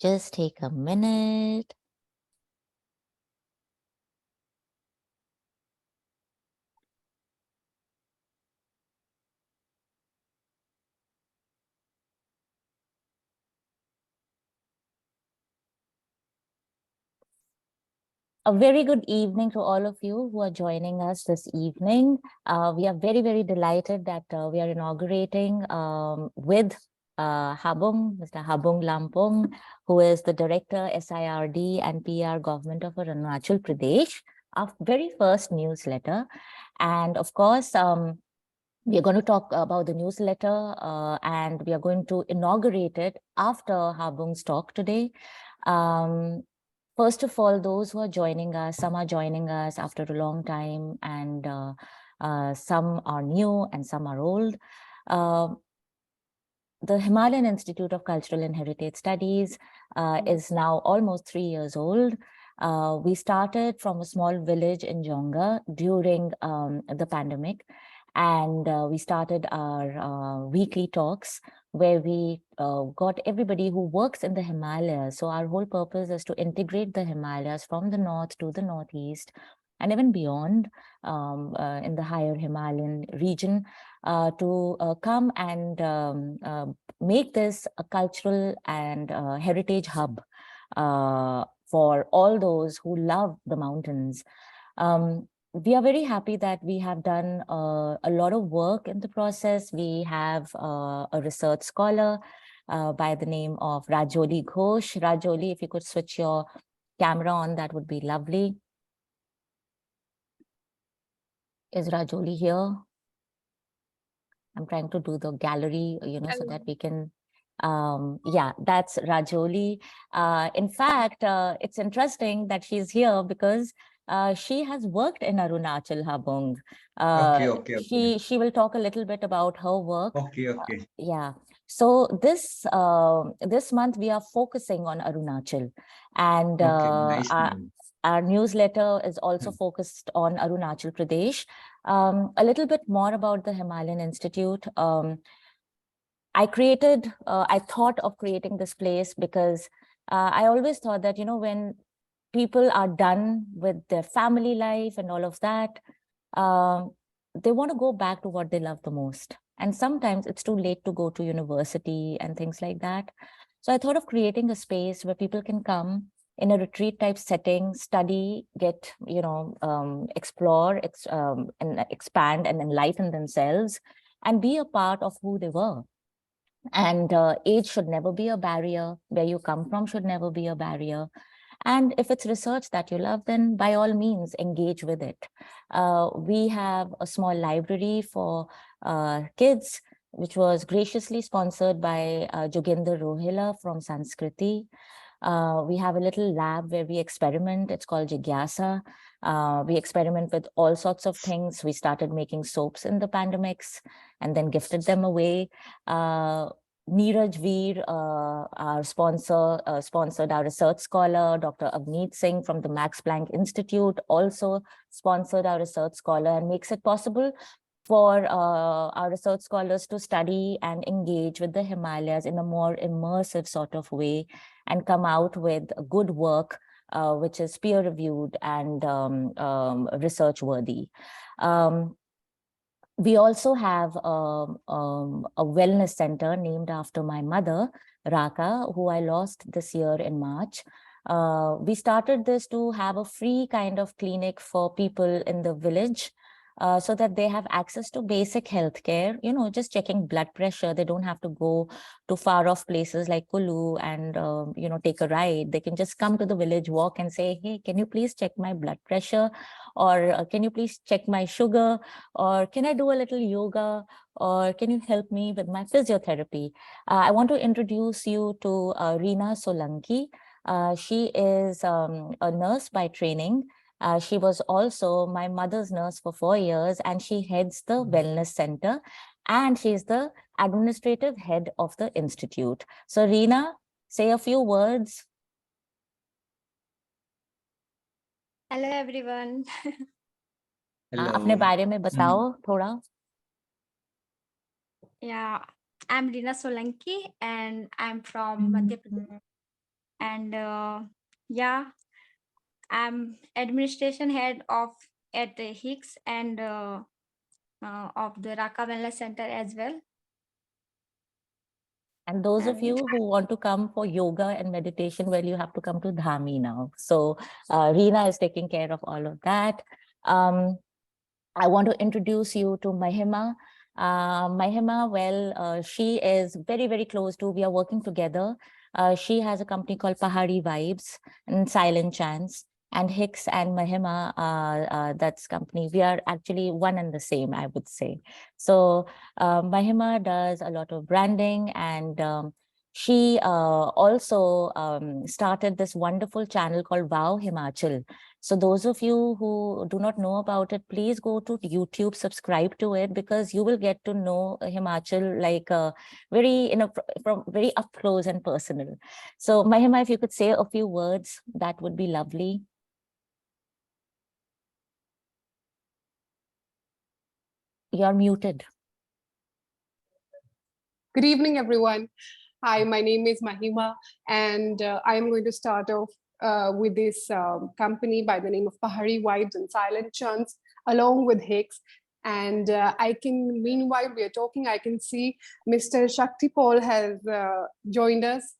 Just take a minute. A very good evening to all of you who are joining us this evening. We are very, very delighted that we are inaugurating with Habung, Mr.Habung Lampung, who is the Director, SIRD and PR Government of Arunachal Pradesh, our very first newsletter. And of course, we are going to talk about the newsletter and we are going to inaugurate it after Habung's talk today. First of all, those who are joining us, some are joining us after a long time and some are new and some are old. The Himalayan Institute of Cultural and Heritage Studies is now almost 3 years old. We started from a small village in Jonga during the pandemic. And we started our weekly talks where we got everybody who works in the Himalayas. So our whole purpose is to integrate the Himalayas from the north to the northeast and even beyond in the higher Himalayan region to come and make this a cultural and heritage hub for all those who love the mountains. We are very happy that we have done a lot of work in the process. We have a research scholar by the name of Rajoli Ghosh. Rajoli, if you could switch your camera on, that would be lovely. Is Rajoli here? I'm trying to do the gallery, so that we can, yeah, that's Rajoli. In fact, it's interesting that she's here because she has worked in Arunachal, Habung. She will talk a little bit about her work. Okay. Yeah. So this month we are focusing on Arunachal, and Nice. our newsletter is also focused on Arunachal Pradesh. A little bit more about the Himalayan Institute. I thought of creating this place because I always thought that, when people are done with their family life and all of that, they want to go back to what they love the most. And sometimes it's too late to go to university and things like that. So I thought of creating a space where people can come in a retreat type setting, study, get, explore, and expand and enlighten themselves and be a part of who they were. And age should never be a barrier. Where you come from should never be a barrier. And if it's research that you love, then by all means, engage with it. We have a small library for kids, which was graciously sponsored by Joginder Rohila from Sanskriti. We have a little lab where we experiment. It's called Jigyasa. We experiment with all sorts of things. We started making soaps in the pandemics and then gifted them away. Neeraj Veer, our sponsor, sponsored our research scholar. Dr. Avneet Singh from the Max Planck Institute also sponsored our research scholar and makes it possible for our research scholars to study and engage with the Himalayas in a more immersive sort of way and come out with good work, which is peer-reviewed and research worthy. We also have a wellness center named after my mother, Raka, who I lost this year in March. We started this to have a free kind of clinic for people in the village so that they have access to basic health care, just checking blood pressure. They don't have to go to far off places like Kulu and, take a ride. They can just come to the village, walk and say, hey, can you please check my blood pressure? Or can you please check my sugar? Or can I do a little yoga? Or can you help me with my physiotherapy? I want to introduce you to Reena Solanki. She is a nurse by training. She was also my mother's nurse for 4 years, and she heads the wellness center, and she's the administrative head of the institute. So Reena, say a few words. Hello everyone. अपने बारे में बताओ थोड़ा. Yeah, I'm Reena Solanki and I'm from Madhya Pradesh. And yeah, I'm administration head at the HICS and of the Raka Wellness Center as well. And those of And you who want to come for yoga and meditation, well, you have to come to Dhami now. So Reena is taking care of all of that. I want to introduce you to Mahima. Mahima, well, she is very, very close to, we are working together. She has a company called Pahari Vibes and Silent Chants. And HICS and Mahima, that's company, we are actually one and the same, I would say. So Mahima does a lot of branding, and she also started this wonderful channel called Wow Himachal. So those of you who do not know about it, please go to YouTube, subscribe to it, because you will get to know Himachal like very, from very up close and personal. So Mahima, if you could say a few words, that would be lovely. You're muted. Good evening, everyone. Hi, my name is Mahima, and I am going to start off with this company by the name of Pahari Vibes and Silent Chants, along with HICS. And meanwhile, we are talking, I can see Mr. Shakti Paul has joined us.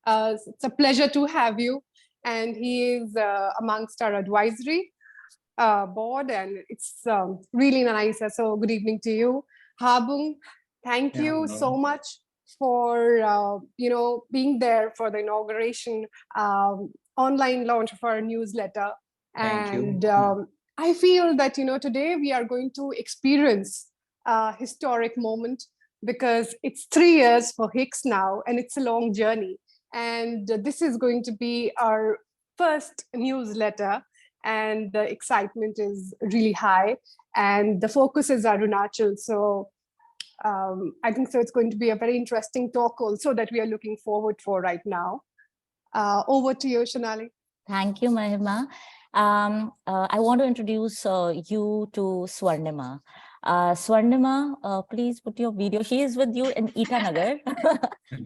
It's a pleasure to have you. And he is amongst our advisory board, and it's really nice. So good evening to you. Habung, thank you so much for being there for the inauguration online launch of our newsletter. And I feel that today we are going to experience a historic moment, because it's 3 years for HICS now, and it's a long journey. And this is going to be our first newsletter, and the excitement is really high, and the focus is Arunachal. So I think so it's going to be a very interesting talk also that we are looking forward for right now. Over to you, Shonali. Thank you, Mahima. I want to introduce you to Swarnima. Swarnima, please put your video. She is with you in Itanagar.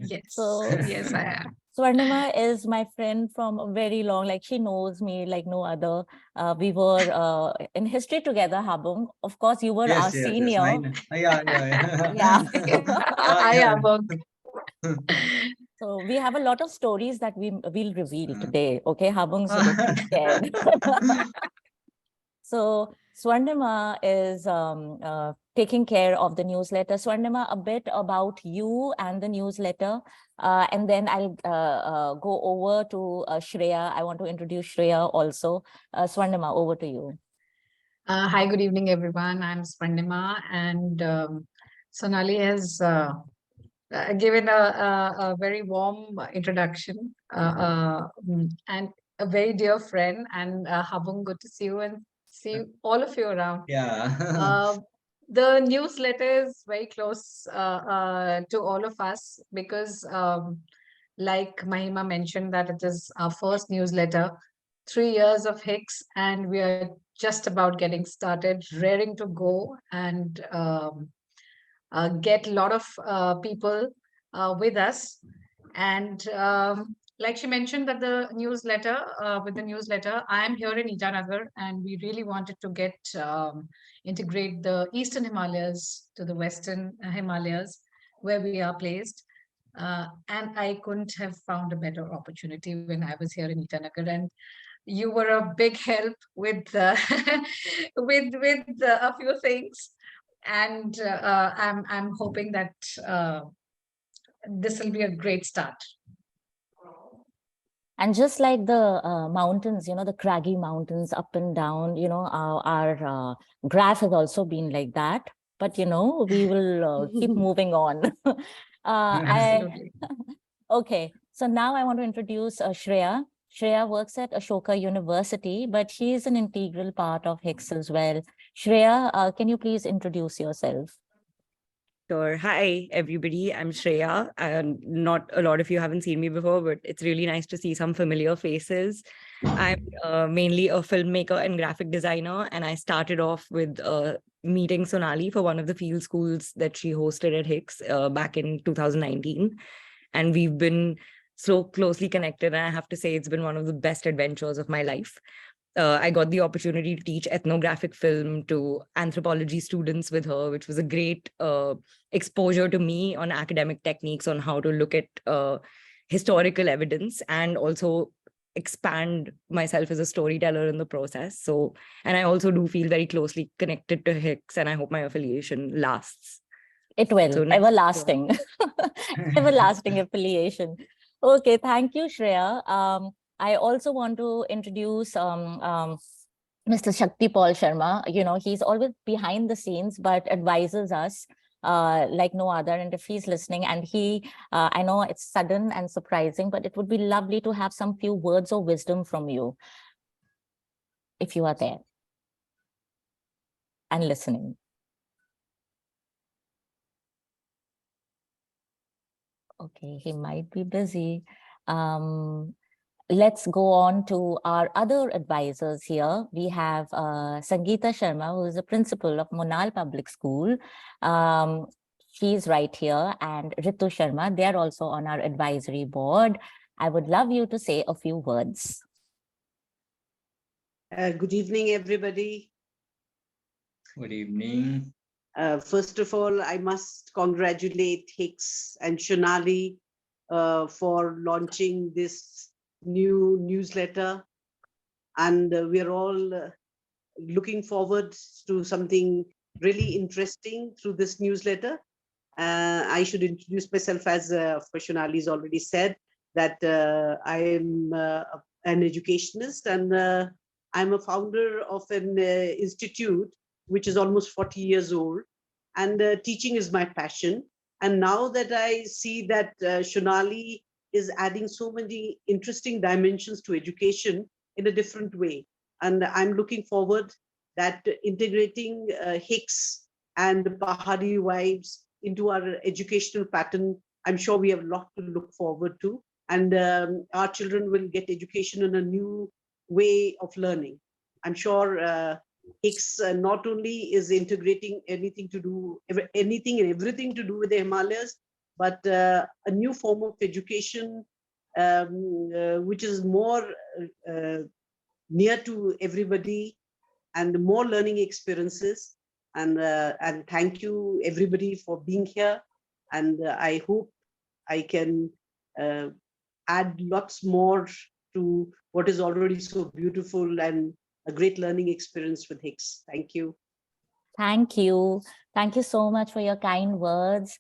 Yes, So, yes, I am. Swarnima is my friend from a very long, like she knows me like no other. We were in history together, Habung. Of course, you were our senior. Yeah. Yeah. I am. So we have a lot of stories that we'll reveal today. Okay, Habung, so don't be scared. So Swarnima is taking care of the newsletter. Swarnima, a bit about you and the newsletter, and then I'll go over to Shreya. I want to introduce Shreya also. Swarnima, over to you. Hi, good evening, everyone. I'm Spandima, and Sonali has given a very warm introduction, and a very dear friend. And Habung, good to see you and see all of you around. Yeah. The newsletter is very close to all of us, because like Mahima mentioned, that it is our first newsletter, 3 years of HICS, and we are just about getting started, raring to go, and get a lot of people with us. And like she mentioned, that the newsletter, with the newsletter, I am here in Itanagar, and we really wanted to get integrate the Eastern Himalayas to the Western Himalayas, where we are placed. And I couldn't have found a better opportunity when I was here in Itanagar, and you were a big help with with a few things, and I'm hoping that this will be a great start. And just like the mountains, the craggy mountains up and down, our graph has also been like that. But, we will keep moving on. Absolutely. Okay, so now I want to introduce Shreya. Shreya works at Ashoka University, but she is an integral part of HICS as well. Shreya, can you please introduce yourself? Sure. Hi, everybody. I'm Shreya. And not a lot of you haven't seen me before, but it's really nice to see some familiar faces. I'm mainly a filmmaker and graphic designer, and I started off with meeting Sonali for one of the field schools that she hosted at HICS back in 2019. And we've been so closely connected. And I have to say, it's been one of the best adventures of my life. I got the opportunity to teach ethnographic film to anthropology students with her, which was a great exposure to me on academic techniques on how to look at historical evidence and also expand myself as a storyteller in the process. So, and I also do feel very closely connected to HICS, and I hope my affiliation lasts. It will, So next- everlasting, everlasting affiliation. Okay, thank you, Shreya. I also want to introduce Mr. Shakti Paul Sharma. You know, he's always behind the scenes, but advises us like no other. And if he's listening, and I know it's sudden and surprising, but it would be lovely to have some few words of wisdom from you, if you are there and listening. Okay, he might be busy. Let's go on to our other advisors here. We have Sangeeta Sharma, who is the principal of Munal Public School. She's right here, and Ritu Sharma, they're also on our advisory board. I would love you to say a few words. Good evening, everybody. Good evening. First of all, I must congratulate HICS and Shonali for launching this new newsletter. And we're all looking forward to something really interesting through this newsletter. I should introduce myself as Shonali's already said, that I am an educationist, and I'm a founder of an institute which is almost 40 years old, and teaching is my passion. And now that I see that Shonali is adding so many interesting dimensions to education in a different way, and I'm looking forward that integrating HICS and Pahari vibes into our educational pattern, I'm sure we have a lot to look forward to, and our children will get education in a new way of learning. I'm sure HICS not only is integrating anything and everything to do with the Himalayas, but a new form of education which is more near to everybody and more learning experiences. And thank you everybody for being here. And I hope I can add lots more to what is already so beautiful and a great learning experience with HICS. Thank you. Thank you. Thank you so much for your kind words.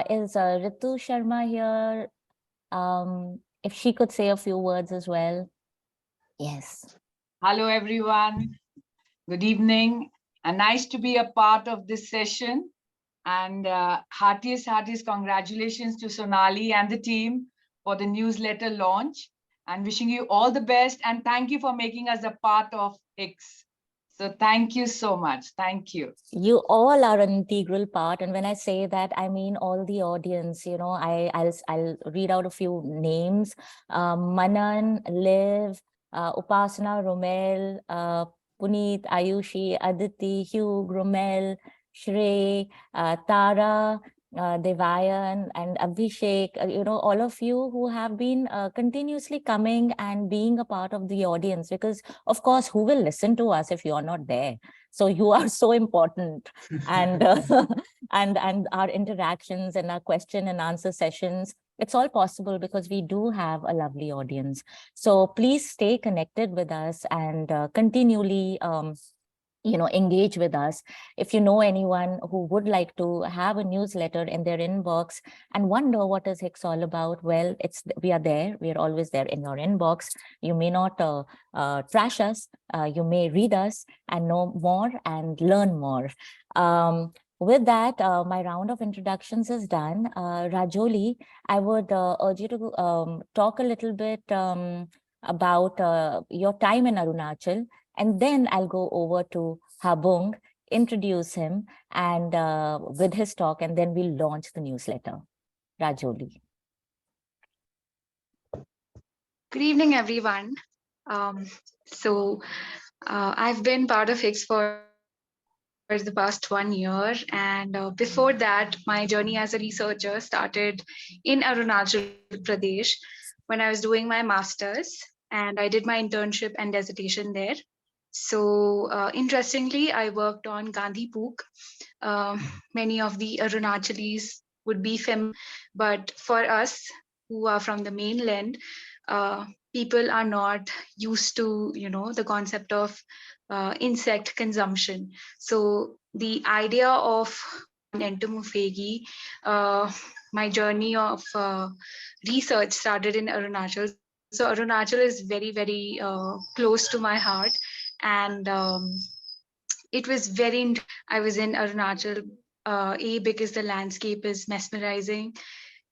Is Ritu Sharma here? If she could say a few words as well. Yes. Hello, everyone. Good evening. And nice to be a part of this session. And heartiest congratulations to Sonali and the team for the newsletter launch. And wishing you all the best. And thank you for making us a part of HICS. So thank you so much. Thank you. You all are an integral part. And when I say that, I mean all the audience. You know, I'll read out a few names. Manan, Liv, Upasana, Romel, Puneet, Ayushi, Aditi, Hugh, Romel, Shrey, Tara, Devayan and Abhishek, you know, all of you who have been continuously coming and being a part of the audience, because of course, who will listen to us if you are not there? So you are so important. And and our interactions and our question and answer sessions, it's all possible because we do have a lovely audience. So please stay connected with us and continually you know, engage with us. If you know anyone who would like to have a newsletter in their inbox and wonder what is HICS all about, well, we are there. We are always there in your inbox. You may not trash us. You may read us and know more and learn more. With that, my round of introductions is done. Rajoli, I would urge you to talk a little bit about your time in Arunachal. And then I'll go over to Habung, introduce him and with his talk, and then we'll launch the newsletter. Rajoli. Good evening, everyone. I've been part of HICS for the past 1 year. And before that, my journey as a researcher started in Arunachal Pradesh. when I was doing my master's, and I did my internship and dissertation there. So interestingly, I worked on Gandhi Pook. Many of the Arunachalis would be familiar, but for us who are from the mainland, people are not used to, the concept of insect consumption. So the idea of entomophagy, my journey of research started in Arunachal. So Arunachal is very, very close to my heart. And it was very, I was in Arunachal, because the landscape is mesmerizing.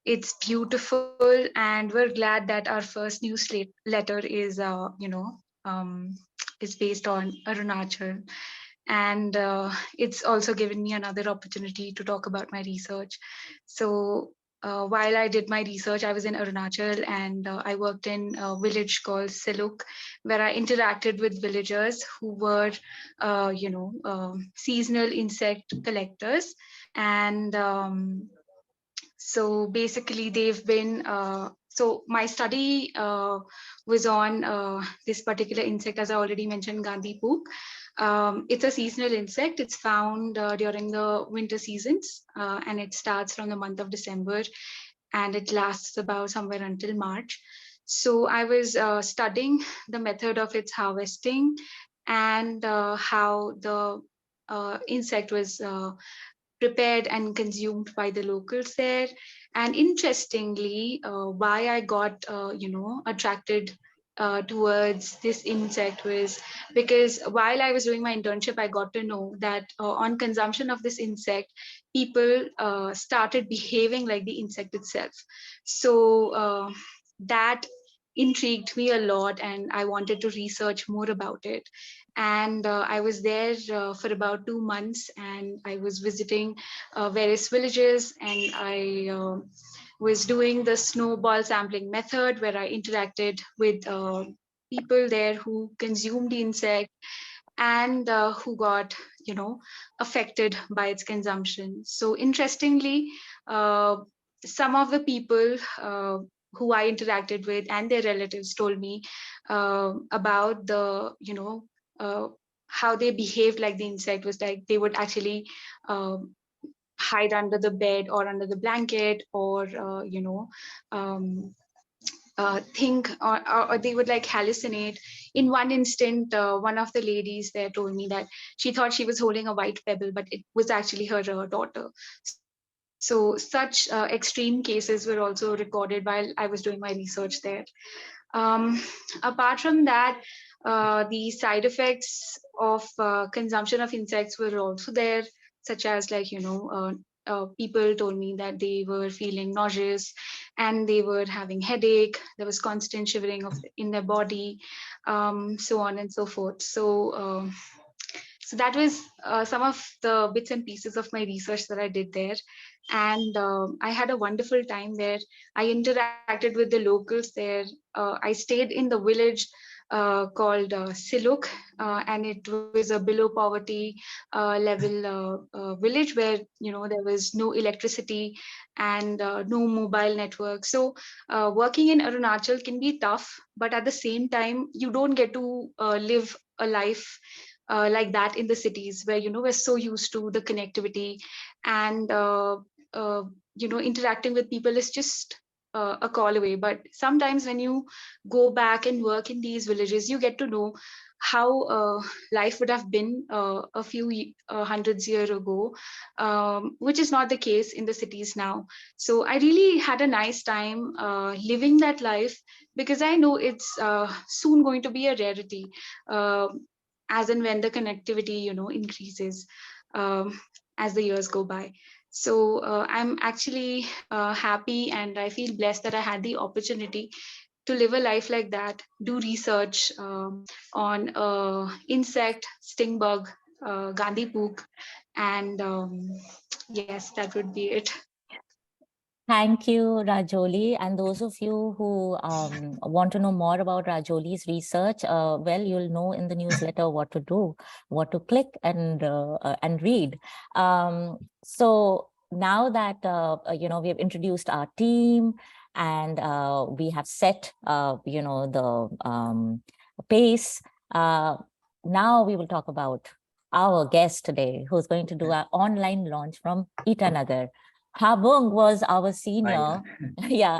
It's beautiful, and we're glad that our first newsletter is, is based on Arunachal. And it's also given me another opportunity to talk about my research. So while I did my research, I was in Arunachal, and I worked in a village called Siluk, where I interacted with villagers who were, seasonal insect collectors. And so basically they've been, so my study was on this particular insect, as I already mentioned, Gandhi Pook. It's a seasonal insect. It's found during the winter seasons, and it starts from the month of December, and it lasts about somewhere until March. So I was studying the method of its harvesting, and how the insect was prepared and consumed by the locals there. And interestingly, why I got attracted towards this insect was because while I was doing my internship, I got to know that on consumption of this insect, people started behaving like the insect itself. So that intrigued me a lot, and I wanted to research more about it. And I was there for about 2 months, and I was visiting various villages, and I was doing the snowball sampling method, where I interacted with people there who consumed the insect, and who got affected by its consumption. So interestingly, some of the people who I interacted with and their relatives told me about the how they behaved like the insect. Was like they would actually hide under the bed or under the blanket, or think, or they would like hallucinate. In one instant, one of the ladies there told me that she thought she was holding a white pebble, but it was actually her daughter. So such extreme cases were also recorded while I was doing my research there. Apart from that, the side effects of consumption of insects were also there, such as like, people told me that they were feeling nauseous, and they were having headache. There was constant shivering in their body, so on and so forth. So so that was some of the bits and pieces of my research that I did there. And I had a wonderful time there. I interacted with the locals there. I stayed in the village called Siluk, and it was a below poverty level village where there was no electricity and no mobile network. So working in Arunachal can be tough, but at the same time, you don't get to live a life like that in the cities, where we're so used to the connectivity, and interacting with people is just a call away. But sometimes when you go back and work in these villages, you get to know how life would have been a few hundreds years ago, which is not the case in the cities now. So I really had a nice time living that life, because I know it's soon going to be a rarity, as and when the connectivity increases as the years go by. So I'm actually happy, and I feel blessed that I had the opportunity to live a life like that, do research on insect, sting bug, Gandhi Pook, and yes, that would be it. Thank you, Rajoli. And those of you who want to know more about Rajoli's research, well, you'll know in the newsletter what to do, what to click and read. So now that we have introduced our team, and we have set, the pace. Now we will talk about our guest today, who's going to do our online launch from Itanagar. Habung was our senior,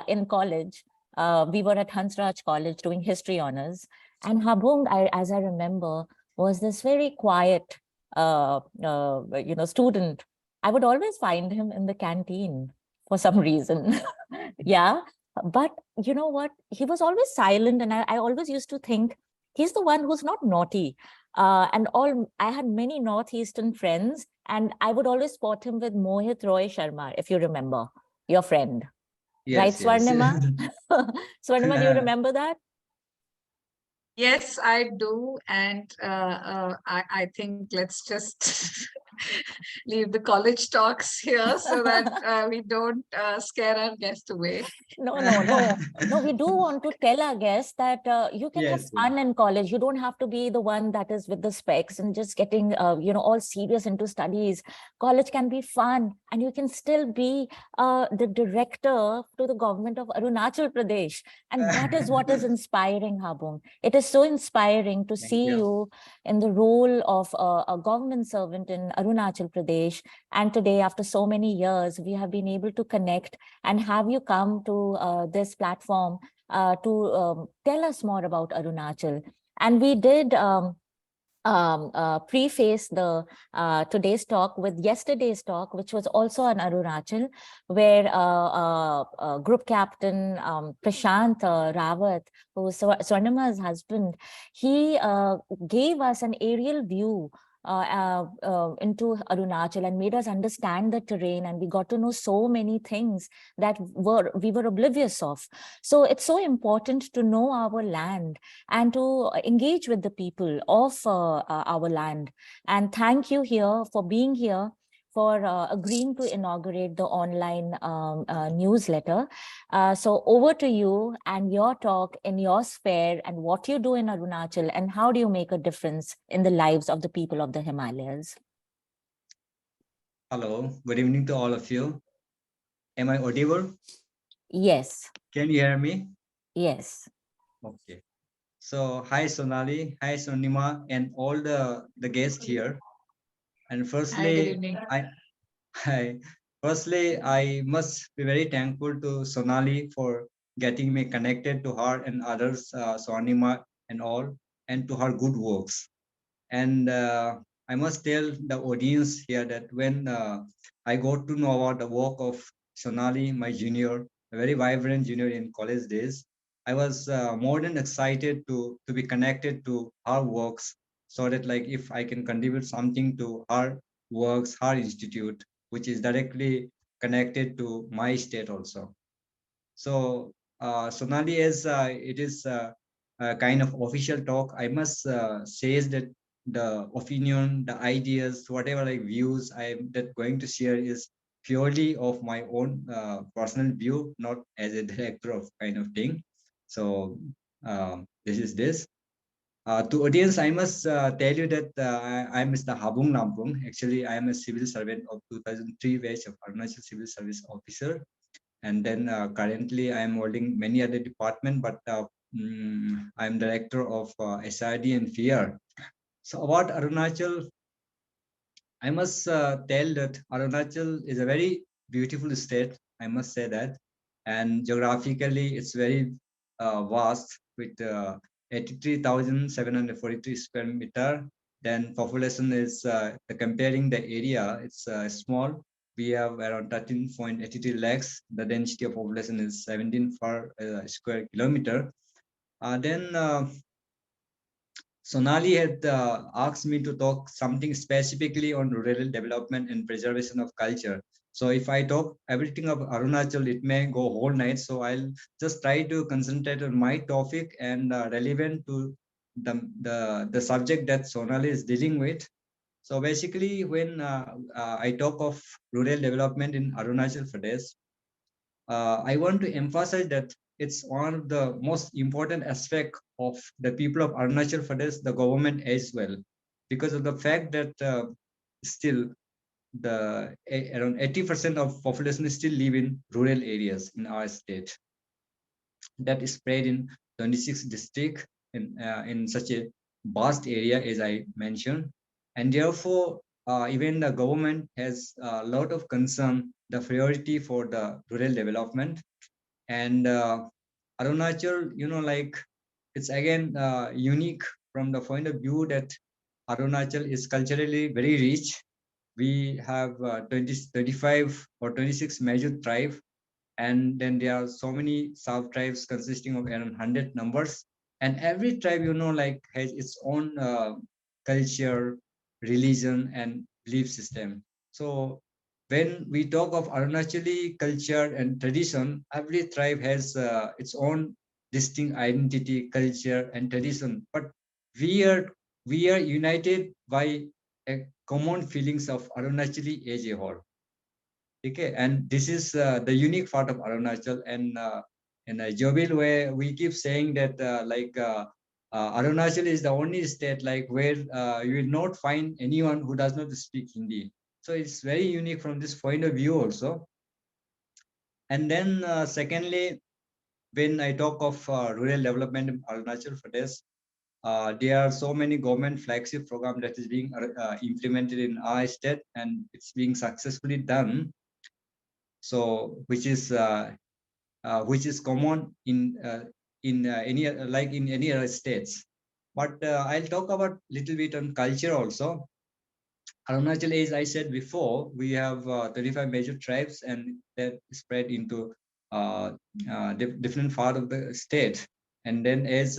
in college. We were at Hansraj College doing history honors. And Habung, as I remember, was this very quiet, student. I would always find him in the canteen for some reason. Yeah. But you know what? He was always silent. And I always used to think he's the one who's not naughty. I had many Northeastern friends, and I would always spot him with Mohit Roy Sharma, if you remember, your friend. Right, Yes, Swarnima? Swarnima, do you remember that? Yes, I do. And I think let's just leave the college talks here so that we don't scare our guest away. No, we do want to tell our guests that you can have Yes, fun in college. You don't have to be the one that is with the specs and just getting, all serious into studies. College can be fun, and you can still be the director to the government of Arunachal Pradesh. And that is what is inspiring, Habung. It is so inspiring to see you in the role of a government servant in Arunachal Pradesh. And today, after so many years, we have been able to connect and have you come to this platform to tell us more about Arunachal. And we did preface the today's talk with yesterday's talk, which was on Arunachal, where group captain Prashant Rawat, who was Swarnima's husband, he gave us an aerial view into Arunachal and made us understand the terrain, and we got to know so many things that we were oblivious of. So it's so important to know our land and to engage with the people of our land. And thank you here for being here, for agreeing to inaugurate the online newsletter. So over to you and your talk in your sphere and what you do in Arunachal and how do you make a difference in the lives of the people of the Himalayas. Hello, good evening to all of you. Am I audible? Yes. Can you hear me? Yes. Okay. So hi Sonali, hi Sonima, and all the guests here. And firstly, Firstly, I must be very thankful to Sonali for getting me connected to her and others, Swarnima and all, and to her good works. And I must tell the audience here that when I got to know about the work of Sonali, my junior, a very vibrant junior in college days, I was more than excited to be connected to her works, so that like if I can contribute something to her works, her institute, which is directly connected to my state also. So Sonali, as it is a kind of official talk, I must say is that the opinion, the ideas, whatever like views I'm that going to share is purely of my own personal view, not as a director of kind of thing. So this is this. To audience, I must tell you that I'm Mr. Habung Lampung. Actually, I am a civil servant of 2003 batch of Arunachal Civil Service Officer. And then currently I'm holding many other departments, but I'm director of SIRD and FIR. So about Arunachal, I must tell that Arunachal is a very beautiful state, I must say that. And geographically, it's very vast with 83,743 square meter. Then population is, comparing the area, it's small. We have around 13.83 lakhs. The density of population is 17 per square kilometer. Then Sonali had asked me to talk something specifically on rural development and preservation of culture. So if I talk everything of Arunachal, it may go whole night. So I'll just try to concentrate on my topic and relevant to the subject that Sonali is dealing with. So basically, when I talk of rural development in Arunachal Pradesh, I want to emphasize that it's one of the most important aspect of the people of Arunachal Pradesh, the government as well, because of the fact that still around 80% of population still live in rural areas in our state. that is spread in 26 districts in such a vast area as I mentioned. And therefore, even the government has a lot of concern, the priority for the rural development. And Arunachal, like it's again unique from the point of view that Arunachal is culturally very rich. We have 35 or 26 major tribes, and then there are so many sub tribes consisting of around 100 numbers, and every tribe like has its own culture, religion and belief system. So when we talk of Arunachali culture and tradition, every tribe has its own distinct identity, culture and tradition, but we are united by a common feelings of Arunachali as a whole. Okay, and this is the unique part of Arunachal. And in a jovial way, we keep saying that Arunachal is the only state like where you will not find anyone who does not speak Hindi. So it's very unique from this point of view also. And then secondly, when I talk of rural development in Arunachal Pradesh, there are so many government flagship program that is being implemented in our state, and it's being successfully done. So which is common in any like in any other states. But I'll talk about little bit on culture also. Arunachal, as I said before, we have 35 major tribes, and that spread into different part of the state. And then as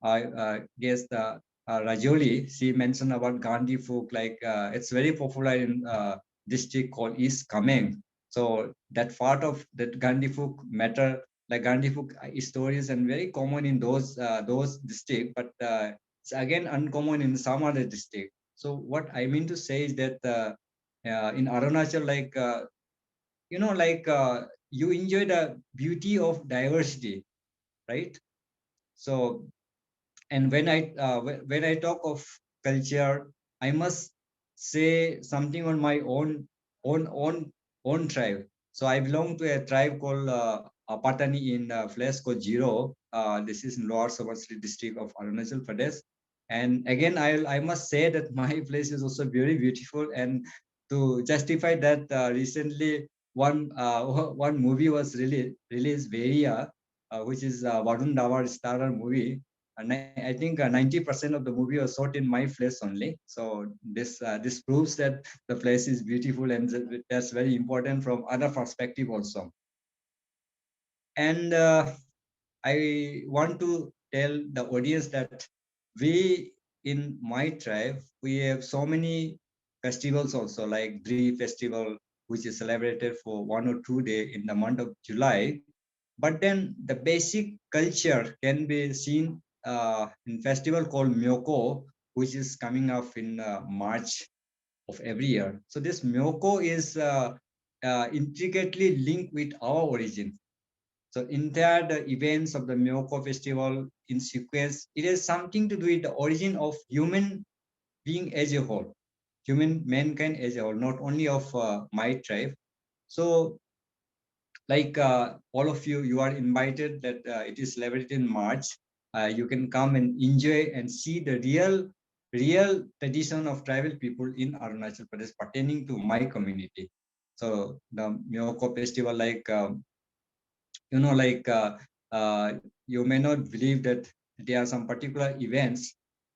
I guess the Rajoli, she mentioned about Gandhi folk, like it's very popular in district called East Kameng. So that part of that Gandhi folk matter, like Gandhi folk stories, and very common in those districts, but it's again uncommon in some other district. So what I mean to say is that in Arunachal, like you enjoy the beauty of diversity, right? So, and when I talk of culture, I must say something on my own own own tribe. So I belong to a tribe called Apatani in place called Jiro. This is in Lower Subansiri district of Arunachal Pradesh. And again, I must say that my place is also very beautiful. And to justify that, recently one movie was released, Veria, which is Varun Davar starrer movie. And I think 90% of the movie was shot in my place only. So this proves that the place is beautiful, and that's very important from other perspective also. And I want to tell the audience that we in my tribe, we have so many festivals also, like Dri festival, which is celebrated for 1 or 2 days in the month of July. But then the basic culture can be seen in festival called Myoko, which is coming up in March of every year. So this Myoko is intricately linked with our origin. So entire the events of the Myoko festival in sequence, it has something to do with the origin of human being as a whole, human mankind as a whole, not only of my tribe. So like all of you, you are invited that it is celebrated in March. You can come and enjoy and see the real tradition of tribal people in Arunachal Pradesh pertaining to my community. So the Myoko festival, like like you may not believe that there are some particular events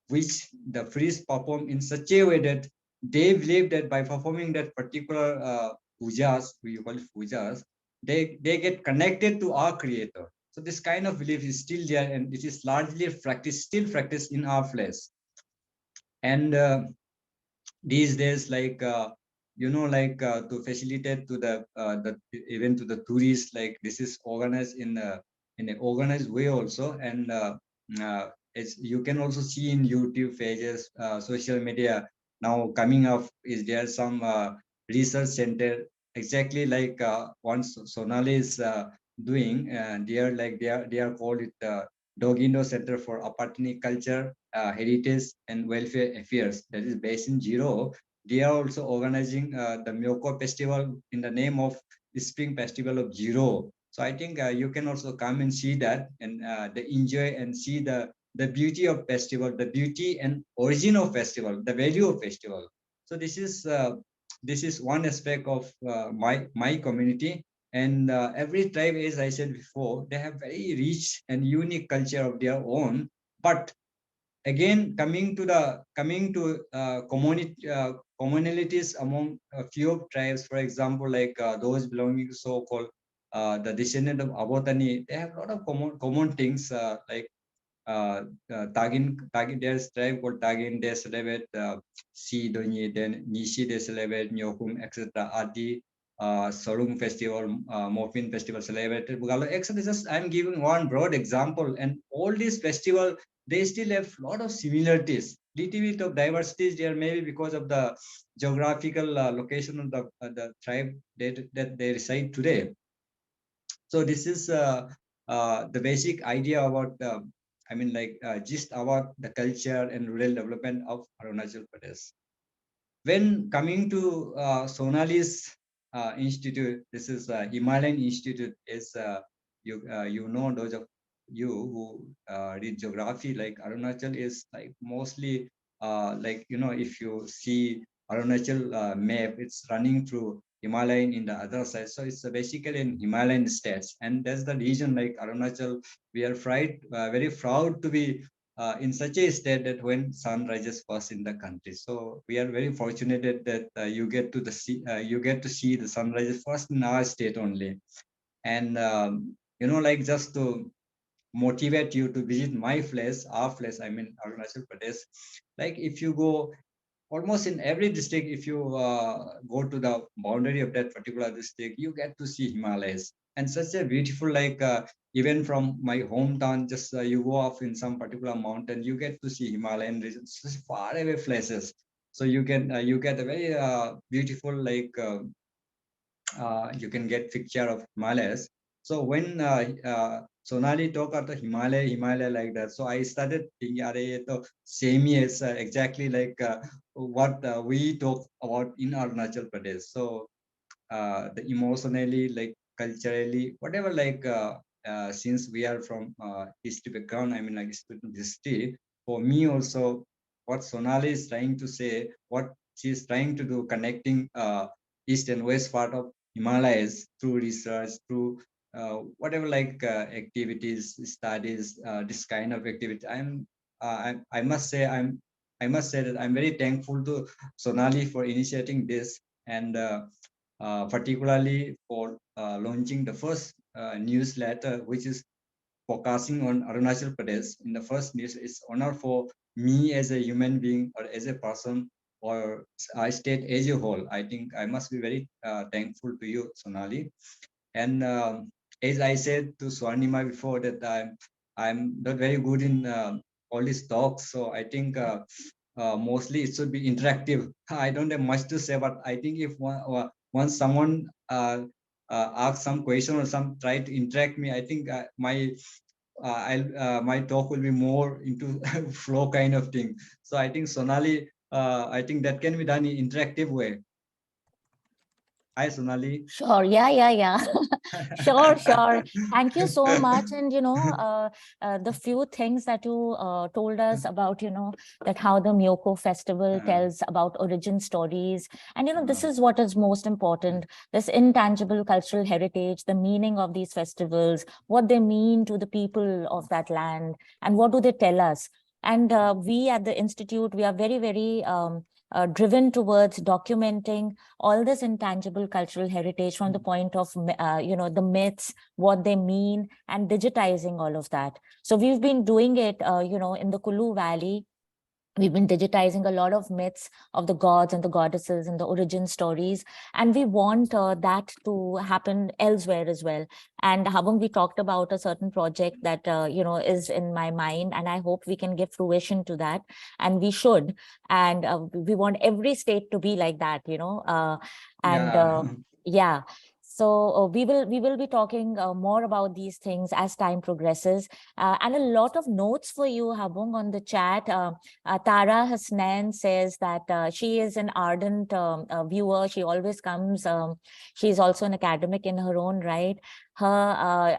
which the priests perform in such a way that they believe that by performing that particular pujas, we call it pujas, they get connected to our creator. So this kind of belief is still there, and it is largely practiced, still practiced in our place. And these days, like to facilitate to the even to the tourists, like this is organized in an organized way also. And as you can also see in YouTube pages, social media now coming up, is there some research center exactly like once Sonali is doing, they are called it Dogindo Center for Apatni Culture, Heritage and Welfare Affairs, that is based in Jiro. They are also organizing the Myoko festival in the name of the Spring Festival of Jiro. So I think you can also come and see that and enjoy and see the beauty of festival, the beauty and origin of festival, the value of festival. So this is one aspect of my community. And every tribe, as I said before, they have very rich and unique culture of their own. But again, coming to commonalities among a few of tribes, for example, like those belonging to so-called the descendant of Abotani, they have a lot of common things like Tagin, there's tribe called Tagin, they celebrate Si Donyi, then Nishi, they celebrate Nyokum, etc. Adi, Solung festival, Mofin festival celebrated Bugalo, etc. Just I'm giving one broad example, and all these festivals, they still have a lot of similarities. Little bit of diversities there, maybe because of the geographical location of the tribe that they reside today. So this is the basic idea about, just about the culture and rural development of Arunachal Pradesh. When coming to Sonali's institute, this is Himalayan Institute. Is you know, those of you who read geography, like Arunachal is like mostly if you see Arunachal map, it's running through Himalayan in the other side. So it's basically in Himalayan states, and that's the region like Arunachal. We are very proud to be in such a state that when sun rises first in the country. So we are very fortunate that you get to see the sunrise first in our state only. And like just to motivate you to visit our place, I mean Arunachal Pradesh. Like if you go almost in every district, if you go to the boundary of that particular district, you get to see Himalayas. And such a beautiful, like even from my hometown, just you go off in some particular mountain, you get to see Himalayan regions, far away places. So you get a very beautiful, like you can get picture of Himalayas. So when Sonali talk about the Himalaya like that, so I started thinking, same as exactly like what we talk about in Arunachal Pradesh. So the emotionally, like culturally, whatever, like since we are from history background, I mean like student history, for me also, what Sonali is trying to say, what she is trying to do, connecting east and west part of Himalayas through research, through whatever, like activities, studies, this kind of activity. I must say that I'm very thankful to Sonali for initiating this, and particularly for launching the first newsletter, which is focusing on Arunachal Pradesh. In the first news, it's honor for me as a human being or as a person or I state as a whole. I think I must be very thankful to you, Sonali. And as I said to Swarnima before, that I'm not very good in all these talks, so I think mostly it should be interactive. I don't have much to say, but I think if once someone asks some question or some try to interact me, I think my talk will be more into flow kind of thing. So I think Sonali, I think that can be done in interactive way. Hi, Sonali. Sure. Yeah. Sure. Thank you so much. And, the few things that you told us about, that how the Myoko festival tells about origin stories. And, this is what is most important, this intangible cultural heritage, the meaning of these festivals, what they mean to the people of that land, and what do they tell us. And we at the Institute, we are very, very driven towards documenting all this intangible cultural heritage from the point of, the myths, what they mean, and digitizing all of that. So we've been doing it, in the Kulu Valley. We've been digitizing a lot of myths of the gods and the goddesses and the origin stories. And we want that to happen elsewhere as well. And Habung, we talked about a certain project that, is in my mind, and I hope we can give fruition to that. And we should. And we want every state to be like that, Yeah. Yeah. So we will be talking more about these things as time progresses, and a lot of notes for you, Habung, on the chat. Tara Hasnan says that she is an ardent viewer. She always comes. She's also an academic in her own right.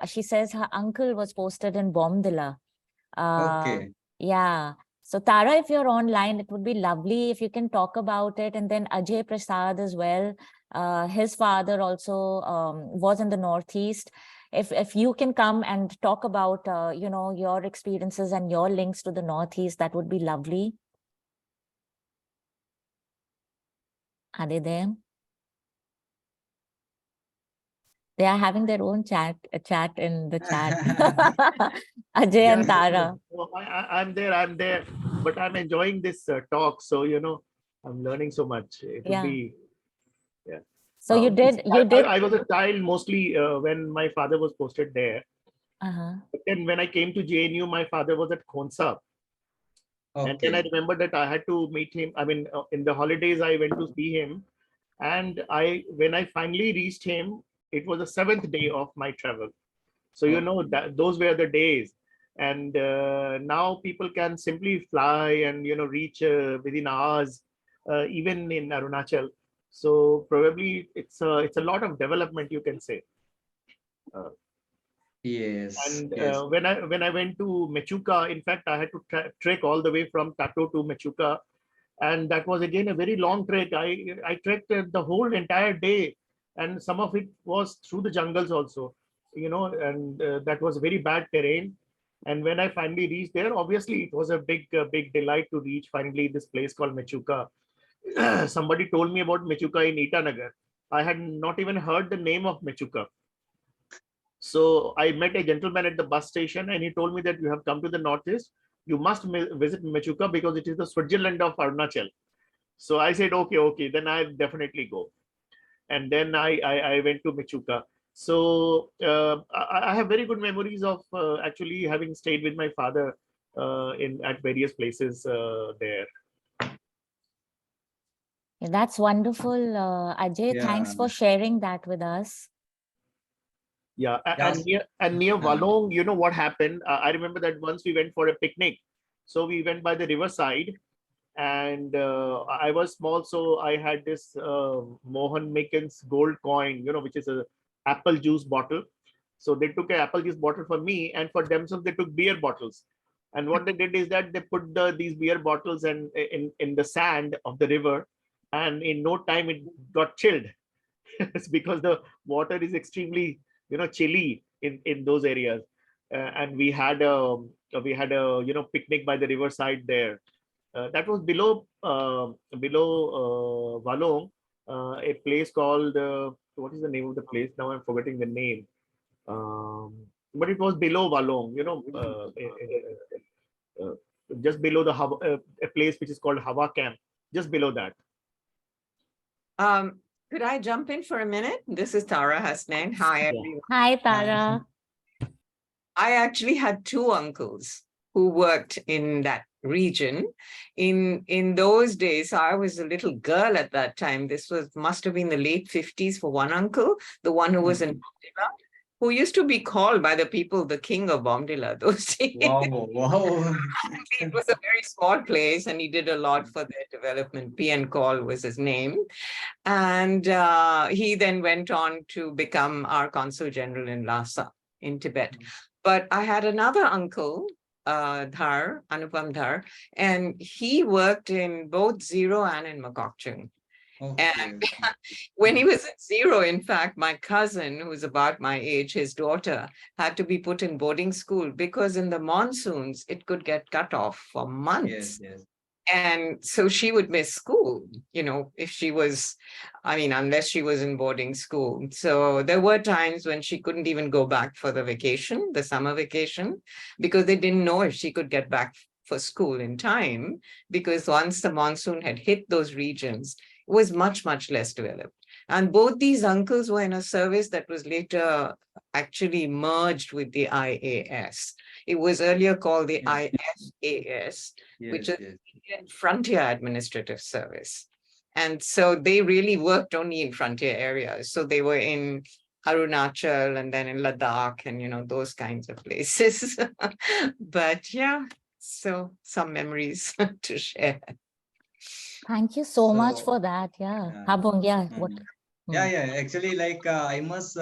She says her uncle was posted in Bomdila. Okay. Yeah. So Tara, if you're online, it would be lovely if you can talk about it. And then Ajay Prasad as well. His father also was in the Northeast. If you can come and talk about your experiences and your links to the Northeast, that would be lovely. Are they there? They are having their own chat in the chat. Ajay and Tara. No, I'm there, but I'm enjoying this talk. So, I'm learning so much. It would be, yeah. So you did. I was a child mostly when my father was posted there. But then when I came to JNU, my father was at Khonsa. And then I remember that I had to meet him. I mean, in the holidays, I went to see him. And when I finally reached him, it was the 7th day of my travel. So, that those were the days. And now people can simply fly and, reach within hours, even in Arunachal. So probably it's a lot of development, you can say. Yes. And yes. when I went to Mechuka, in fact, I had to trek all the way from Tato to Mechuka. And that was again a very long trek. I trekked the whole entire day, and some of it was through the jungles also, and that was very bad terrain. And when I finally reached there, obviously it was a big delight to reach finally this place called Mechuka. Somebody told me about Mechuka in Itanagar. I had not even heard the name of Mechuka. So I met a gentleman at the bus station, and he told me that you have come to the Northeast. You must visit Mechuka because it is the Switzerland of Arunachal. So I said, okay, then I'll definitely go. And then I went to Mechuka. So I have very good memories of actually having stayed with my father at various places there. That's wonderful, Ajay. Thanks for sharing that with us. Yeah, and near Walong, you know what happened? I remember that once we went for a picnic. So we went by the riverside, and I was small, so I had this Mohan Mekin's gold coin, which is a apple juice bottle. So they took an apple juice bottle for me, and for themselves they took beer bottles. And what they did is that they put these beer bottles in the sand of the river, and in no time it got chilled. It's because the water is extremely chilly in those areas. And we had a picnic by the riverside there. That was below Walong, a place called what is the name of the place? Now I'm forgetting the name. But it was below Walong, just below a place which is called Hawa Camp, just below that. Could I jump in for a minute? This is Tara Hasnan. Hi, everyone. Hi, Tara. I actually had two uncles who worked in that region. In those days, I was a little girl at that time. This must have been the late 50s for one uncle, the one who was in Bomdila, who used to be called by the people the king of Bomdila those days. Wow. It was a very small place, and he did a lot for their development. P.N. Kaul was his name. And he then went on to become our consul general in Lhasa in Tibet. But I had another uncle, Anupam Dhar, and he worked in both Zero and in Makokchung. Okay. And when he was at Zero, in fact, my cousin, who's about my age, his daughter, had to be put in boarding school because in the monsoons, it could get cut off for months. Yes. And so she would miss school, if she was, unless she was in boarding school. So there were times when she couldn't even go back for the vacation, the summer vacation, because they didn't know if she could get back for school in time, because once the monsoon had hit those regions, it was much, much less developed. And both these uncles were in a service that was later actually merged with the IAS. It was earlier called the IFAS, which is Indian Frontier Administrative Service. And so they really worked only in frontier areas. So they were in Arunachal and then in Ladakh and, those kinds of places. But yeah, so some memories to share. Thank you so much So, for that. Yeah. yeah. Habung, yeah. What? Yeah, actually, like I must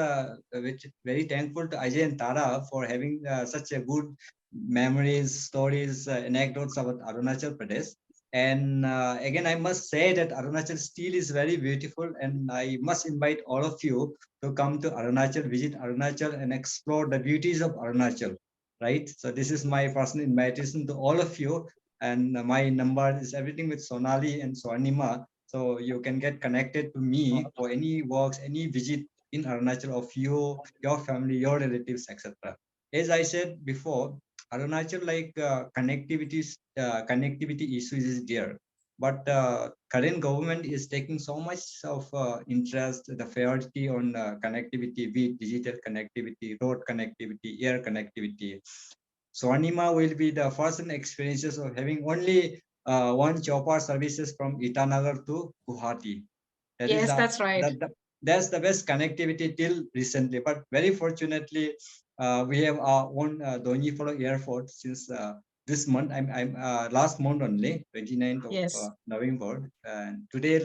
very thankful to Ajay and Tara for having such a good memories, stories, anecdotes about Arunachal Pradesh. And again, I must say that Arunachal still is very beautiful, and I must invite all of you to come to Arunachal, visit Arunachal, and explore the beauties of Arunachal. Right. So this is my personal invitation to all of you, and my number is everything with Sonali and Swarnima. So you can get connected to me for any works, any visit in Arunachal of you, your family, your relatives, etc. As I said before, Arunachal connectivity issues is there, but current government is taking so much of interest, the priority on connectivity, be it digital connectivity, road connectivity, air connectivity. Swarnima will be the first experiences of having only one chopper services from Itanagar to Guwahati. That's right. That's the best connectivity till recently. But very fortunately, we have our own Donyi Airport since this month. I'm last month only, 29th of November. And today,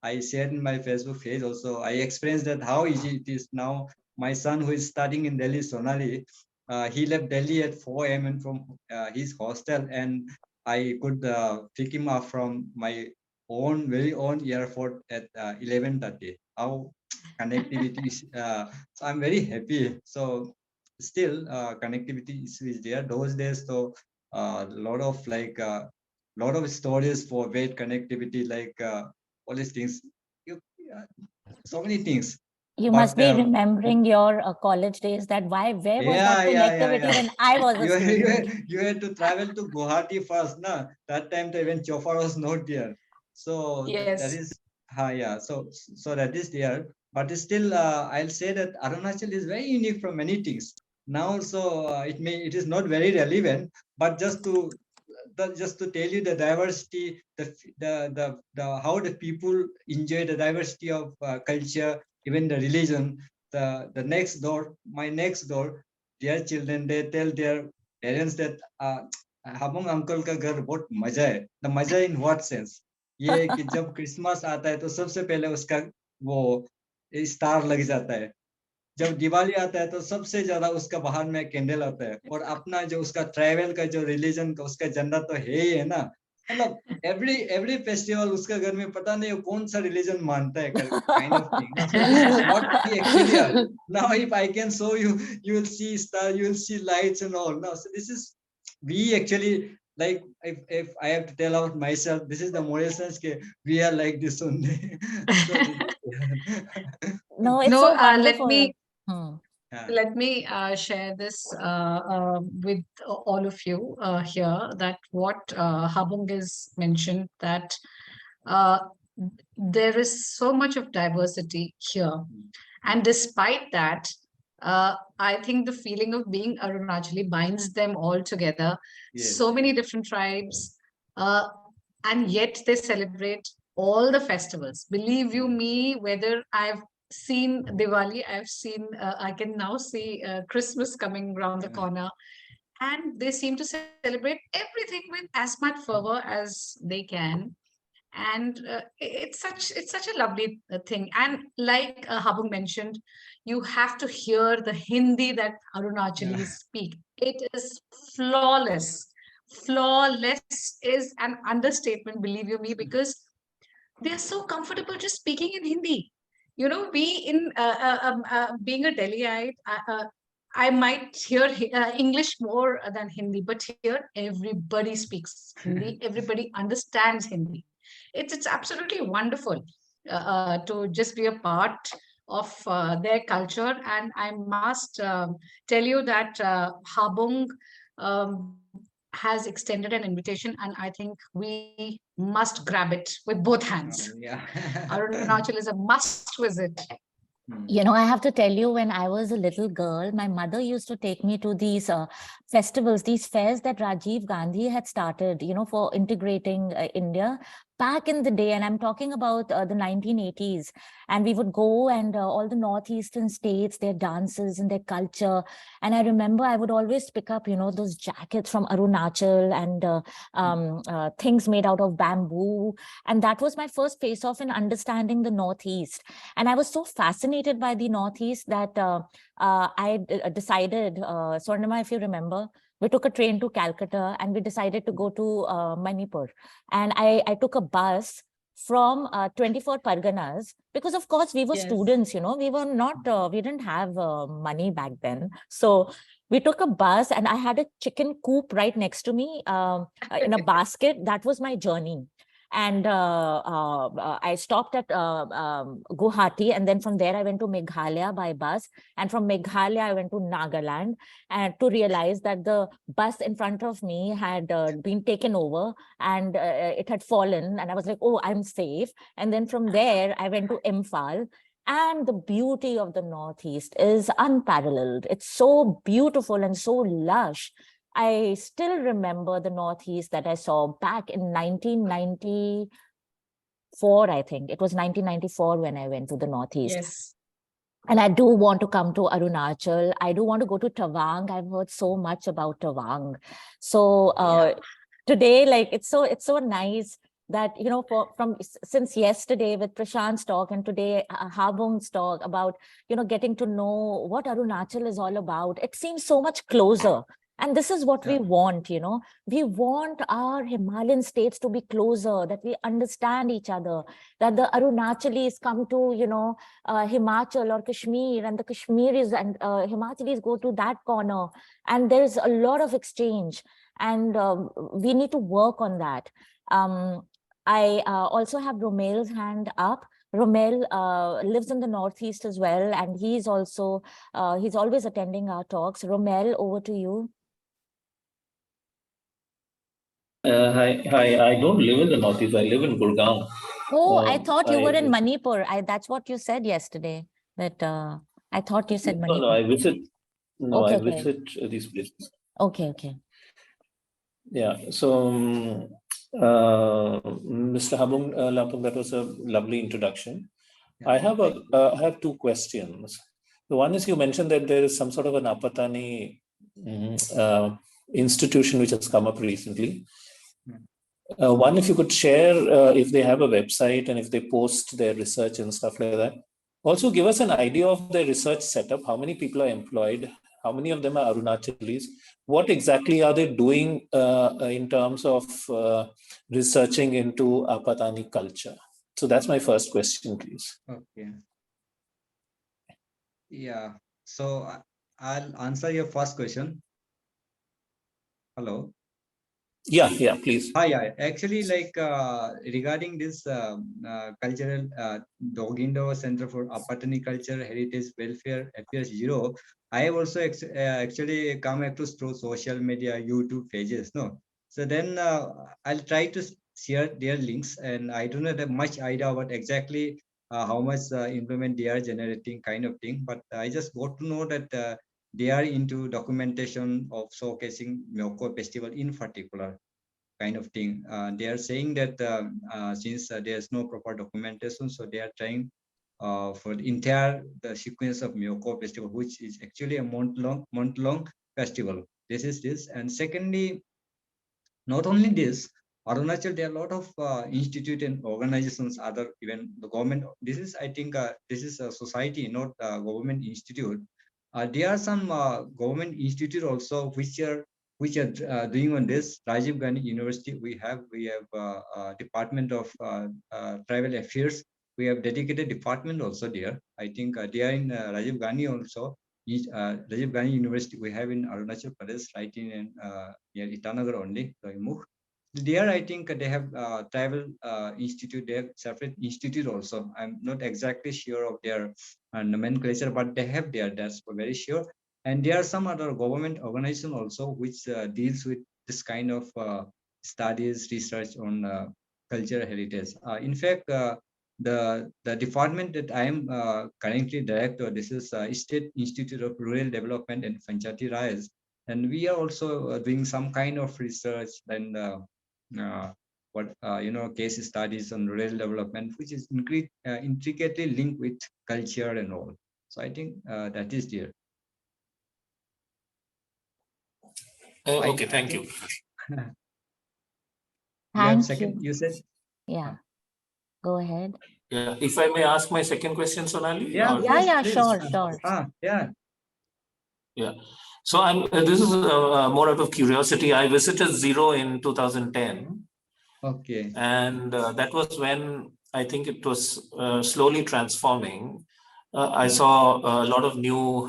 I shared in my Facebook page also, I experienced that how easy it is now. My son who is studying in Delhi, Sonali, he left Delhi at 4 a.m. and from his hostel, and I could pick him up from my very own airport at 11:30. How connectivity is, so I'm very happy. So still connectivity is there those days. So a lot of stories for weight connectivity, all these things. You, so many things. You But, must be remembering your college days. Where was that connectivity when I was a student? You had to travel to Guwahati first, na? That time even chauffeur was not there. So that is, so that is there. But still, I'll say that Arunachal is very unique from many things. Now, so it is not very relevant, but just to tell you the diversity, the how the people enjoy the diversity of culture, even the religion. My next door, their children, they tell their parents that Habung uncle का घर बहुत मजा है. The मजा in what sense? ये कि जब Christmas आता है तो सबसे पहले उसका वो स्टार लग जाता है. जब दिवाली आता है तो सबसे ज्यादा उसका बाहर में कैंडल आता है, और अपना जो उसका ट्राइबल का जो रिलीजन का उसका झंडा तो है ही है ना. मतलब एवरी फेस्टिवल उसका घर में पता नहीं कौन सा रिलीजन मानता है, kind of thing. So this is what we actually are. Now if I can show you, you will see star, you will see lights and all. Now, so this is we actually, like, if I have to tell out myself, this is the moral sense that we are like this only. No, it's so wonderful. Let me share this with all of you here, that what Habung is mentioned, that there is so much of diversity here. And despite that, I think the feeling of being Arunachali binds them all together. Yes. So many different tribes, and yet they celebrate all the festivals. Believe you me, whether I've seen Diwali, I can now see Christmas coming around the corner, and they seem to celebrate everything with as much fervor as they can. And it's such a lovely thing. And like Habung mentioned, you have to hear the Hindi that Arunachalis speak. It is flawless. Flawless is an understatement, believe you me, because they're so comfortable just speaking in Hindi. You know, being a Delhiite, I might hear English more than Hindi, but here everybody speaks Hindi. Everybody understands Hindi. It's absolutely wonderful to just be a part of their culture. And I must tell you that Habung has extended an invitation, and I think we must grab it with both hands. Arunachal is a must visit. You know, I have to tell you, when I was a little girl, my mother used to take me to these festivals, these fairs that Rajiv Gandhi had started, you know, for integrating India. back in the day, and I'm talking about the 1980s, and we would go and all the northeastern states, their dances and their culture. And I remember I would always pick up, you know, those jackets from Arunachal and things made out of bamboo. And that was my first face off in understanding the Northeast. And I was so fascinated by the Northeast that I decided, Swarnima, if you remember, we took a train to Calcutta and we decided to go to Manipur. And I took a bus from 24 Parganas, because of course we were students, you know, we were not, we didn't have money back then. So we took a bus and I had a chicken coop right next to me in a basket. That was my journey. And I stopped at Guwahati, and then from there I went to Meghalaya by bus. And from Meghalaya, I went to Nagaland, and to realize that the bus in front of me had been taken over and it had fallen. And I was like, oh, I'm safe. And then from there, I went to Imphal. And the beauty of the Northeast is unparalleled. It's so beautiful and so lush. I still remember the Northeast that I saw back in 1994, I think. It was 1994 when I went to the Northeast. Yes. And I do want to come to Arunachal. I do want to go to Tawang. I've heard so much about Tawang. So today, like, it's so nice that, you know, since yesterday with Prashant's talk and today Habung's talk about, you know, getting to know what Arunachal is all about, it seems so much closer. And this is what we want, you know, we want our Himalayan states to be closer, that we understand each other, that the Arunachalis come to, you know, Himachal or Kashmir, and the Kashmiris and Himachalis go to that corner. And there's a lot of exchange, and we need to work on that. I also have Romel's hand up. Romel lives in the Northeast as well, and he's also, he's always attending our talks. Romel, over to you. Hi. I don't live in the Northeast. I live in Gurgaon. Oh, I thought you were in Manipur. That's what you said yesterday. That I thought you said Manipur. No, I visit. No, okay, I visit these places. Okay. Yeah. So, Mr. Habung, Lampung, that was a lovely introduction. Yeah, I have two questions. The one is, you mentioned that there is some sort of an Apatani institution which has come up recently. One, if you could share if they have a website and if they post their research and stuff like that. Also, give us an idea of their research setup. How many people are employed? How many of them are Arunachalis? What exactly are they doing in terms of researching into Apatani culture? So that's my first question, please. Okay. Yeah. So I'll answer your first question. Hello. Yeah, please. Hi. Actually, like regarding this cultural Dogindo Center for Apatani Culture Heritage Welfare Affairs Bureau, I have also actually come across through social media, YouTube pages. No, so then I'll try to share their links, and I do not have much idea about exactly how much implement they are generating, kind of thing. But I just got to know that they are into documentation of showcasing Myoko festival in particular, kind of thing. They are saying that since there's no proper documentation, so they are trying for the entire sequence of Myoko festival, which is actually a month-long festival. This is this, and secondly, not only this, Arunachal, there are a lot of institute and organizations, other even the government. This is, I think, this is a society, not a government institute. There are some government institute also which are doing on this. Rajiv Gandhi University, we have Department of Tribal Affairs. We have dedicated department also there. I think they are in Rajiv Gandhi also. Rajiv Gandhi University we have in Arunachal Pradesh, right in near Itanagar only, Loimukh. There, I think they have tribal institute, they have separate institute also. I'm not exactly sure of their nomenclature, but they have there, that's for very sure. And there are some other government organization also which deals with this kind of studies, research on cultural heritage. In fact, the department that I am currently director, this is State Institute of Rural Development and Panchayati Raj, and we are also doing some kind of research and case studies on rural development, which is intricately linked with culture and all. So I think that is there. Okay, thank you. Thank you. You said? Yeah, go ahead. Yeah, if I may ask my second question, Sonali? Yeah, or- Yeah, please. sure, sure. Yeah. Yeah. So this is more out of curiosity. I visited Zero in 2010. Okay. And that was when I think it was slowly transforming. I saw a lot of new,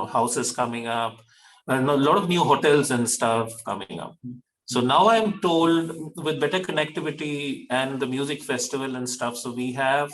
houses coming up, and a lot of new hotels and stuff coming up. So now I'm told with better connectivity and the music festival and stuff, so we have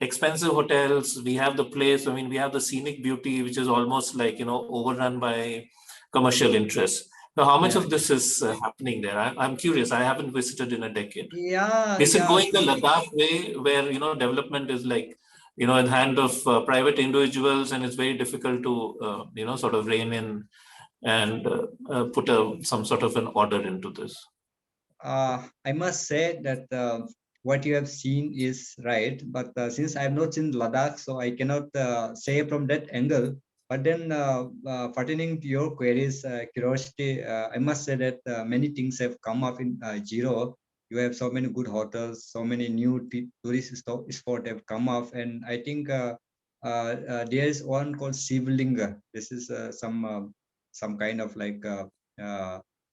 expensive hotels, we have the place, I mean, we have the scenic beauty, which is almost like, overrun by commercial interests. Now, how much of this is happening there? I'm curious. I haven't visited in a decade. Yeah. Is it going the Ladakh way where, development is like, in hand of private individuals, and it's very difficult to, sort of rein in and put some sort of an order into this? I must say that what you have seen is right, but since I have not seen Ladakh, so I cannot say from that angle. But then, pertaining to your queries, curiosity, I must say that many things have come up in Zero. You have so many good hotels, so many new tourist spots have come up, and I think there is one called Sivlinga. This is some kind of like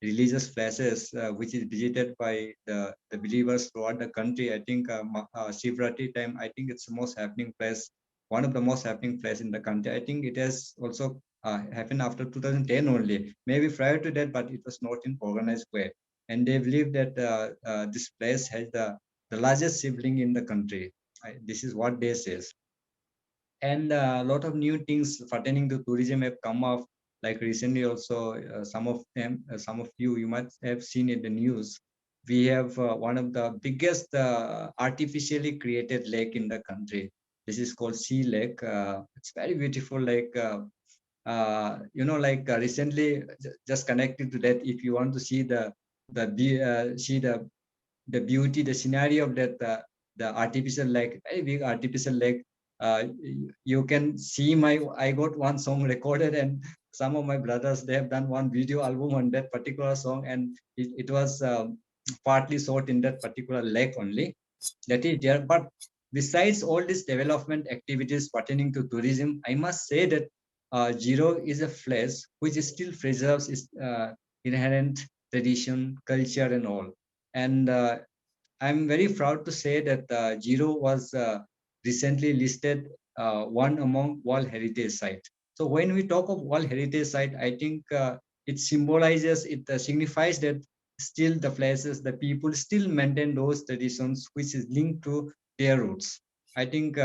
religious places which is visited by the believers throughout the country. I think Shivratri time, I think it's the most happening place, one of the most happening place in the country. I think it has also happened after 2010 only, maybe prior to that, but it was not in organized way. And they believe that this place has the largest sibling in the country. This is what they say. And a lot of new things pertaining to tourism have come up, like recently also some of you might have seen in the news. We have one of the biggest artificially created lake in the country. This is called Sea Lake. It's very beautiful, like recently just connected to that, if you want to see the beauty, the scenario of that the artificial lake, very big artificial lake. You can see I got one song recorded, and some of my brothers, they have done one video album on that particular song, and it was partly shot in that particular lake only. That is there. But besides all these development activities pertaining to tourism, I must say that Zero is a place which still preserves its inherent tradition, culture, and all. And I'm very proud to say that Zero was recently listed one among World Heritage Site. So when we talk of World Heritage Site, I think it symbolizes, it signifies that still the places, the people still maintain those traditions which is linked to their roots. I think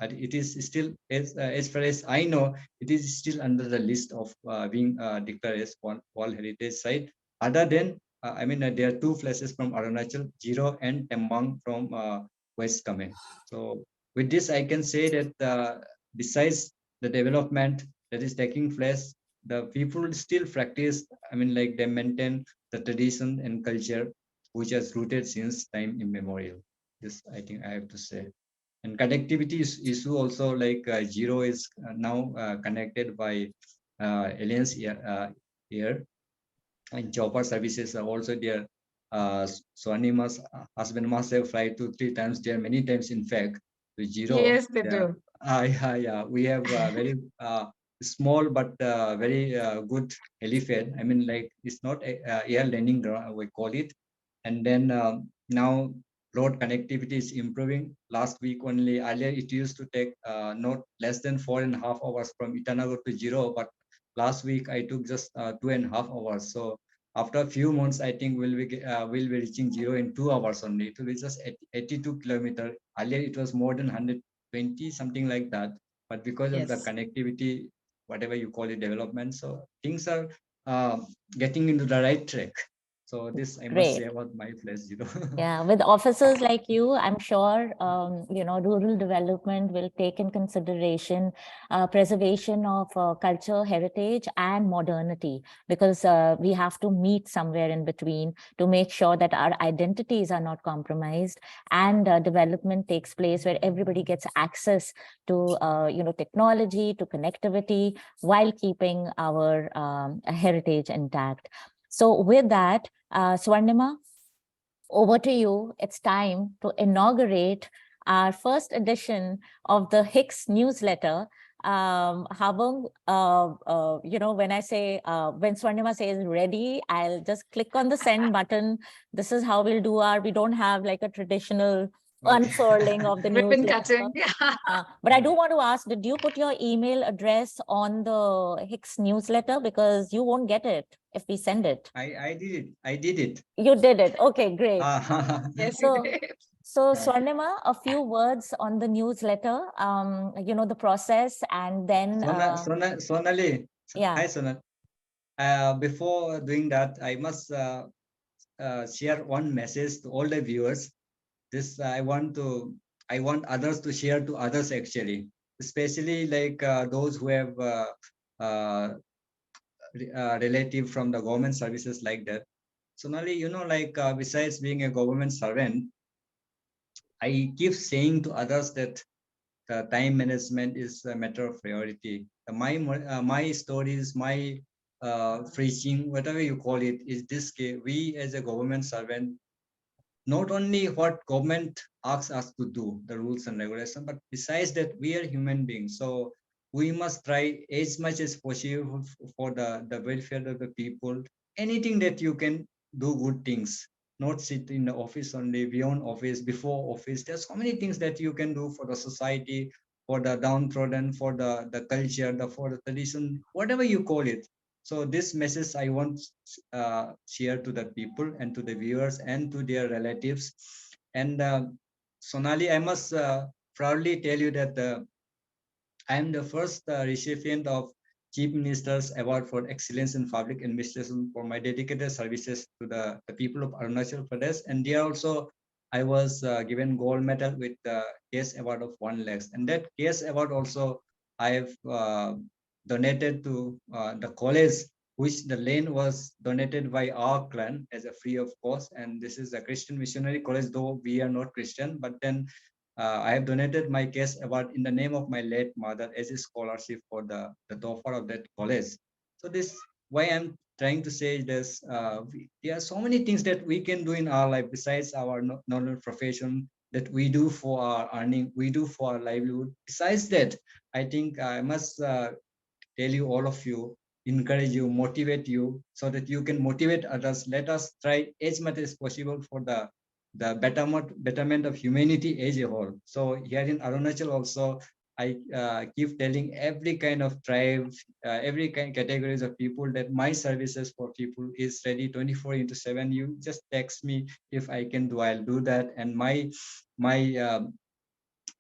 it is still, as far as I know, it is still under the list of being declared as one World Heritage Site. Other than, there are two places from Arunachal, Zero and Tembang from West Kamen. So with this, I can say that besides the development that is taking place, the people still practice, they maintain the tradition and culture which has rooted since time immemorial. This, I think I have to say. And connectivity issue also, like Zero is now connected by Alliance Air, and chopper services are also there. Swanima's husband must have flight 2-3 times there, many times in fact, to Zero. Yes, they do. Yeah, we have very small but very good helipad. It's not air landing ground, we call it. And then now road connectivity is improving. Last week only, earlier it used to take not less than 4.5 hours from Itanagar to Zero, but last week I took just 2.5 hours. So after a few months, I think we'll be reaching Zero in 2 hours only. It will be just 82 kilometers. Earlier it was more than 120, something like that. But because of the connectivity, whatever you call it, development, so things are getting into the right track. So this I must Great. say about my place, Yeah, with officers like you, I'm sure, rural development will take in consideration preservation of culture, heritage, and modernity, because we have to meet somewhere in between to make sure that our identities are not compromised, and development takes place where everybody gets access to, technology, to connectivity, while keeping our heritage intact. So with that, Swarnima, over to you. It's time to inaugurate our first edition of the HICS newsletter. Habung, when I say, when Swarnima says ready, I'll just click on the send button. This is how we'll do we don't have like a traditional unfurling of the Ribbon newsletter. cutting. But I do want to ask, did you put your email address on the HICS newsletter? Because you won't get it if we send it. I did it. You did it. Okay, great. Yes, So, you did. so Swarnima, a few words on the newsletter, the process, and then Sonali. yeah. Hi, Sonal. Before doing that, I must share one message to all the viewers. This I want others to share to others, actually, especially like those who have relative from the government services like that. Sonali, besides being a government servant, I keep saying to others that time management is a matter of priority. My stories, my preaching, whatever you call it, is this: we as a government servant, not only what government asks us to do, the rules and regulations, but besides that, we are human beings. So we must try as much as possible for the welfare of the people. Anything that you can do good things, not sit in the office only, beyond office, before office. There's so many things that you can do for the society, for the downtrodden, for the culture, for the tradition, whatever you call it. So this message I want share to the people and to the viewers and to their relatives. And Sonali, I must proudly tell you that I am the first recipient of Chief Minister's Award for Excellence in Public Administration for my dedicated services to the people of Arunachal Pradesh. And there also, I was given gold medal with the case award of 1 lakh. And that case award also I have donated to the college, which the land was donated by our clan as a free of cost. And this is a Christian missionary college, though we are not Christian, but then I have donated my case award in the name of my late mother as a scholarship for the daughter of that college. So this, why I'm trying to say this, there are so many things that we can do in our life besides our normal profession, that we do for our earning, we do for our livelihood. Besides that, I think I must tell you, all of you, encourage you, motivate you, so that you can motivate others. Let us try as much as possible for the betterment of humanity as a whole. So here in Arunachal also, I keep telling every kind of tribe, every kind categories of people that my services for people is ready 24/7. You just text me if I can do, I'll do that. And my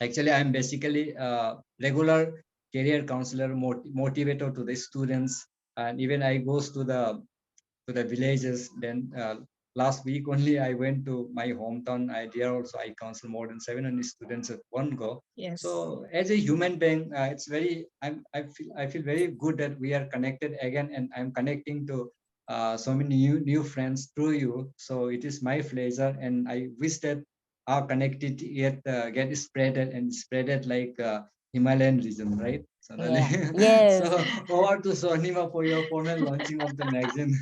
actually, I'm basically a regular career counselor, motivator to the students, and even I goes to the villages. Then last week only I went to my hometown. There also I counsel more than 700 students at one go. Yes. So as a human being, it's very, I feel very good that we are connected again, and I'm connecting to so many new friends through you. So it is my pleasure, and I wish that our connectivity get spreaded like Himalayan region, right? Yeah. Yes. So over to Swarnima for your formal launching of the magazine.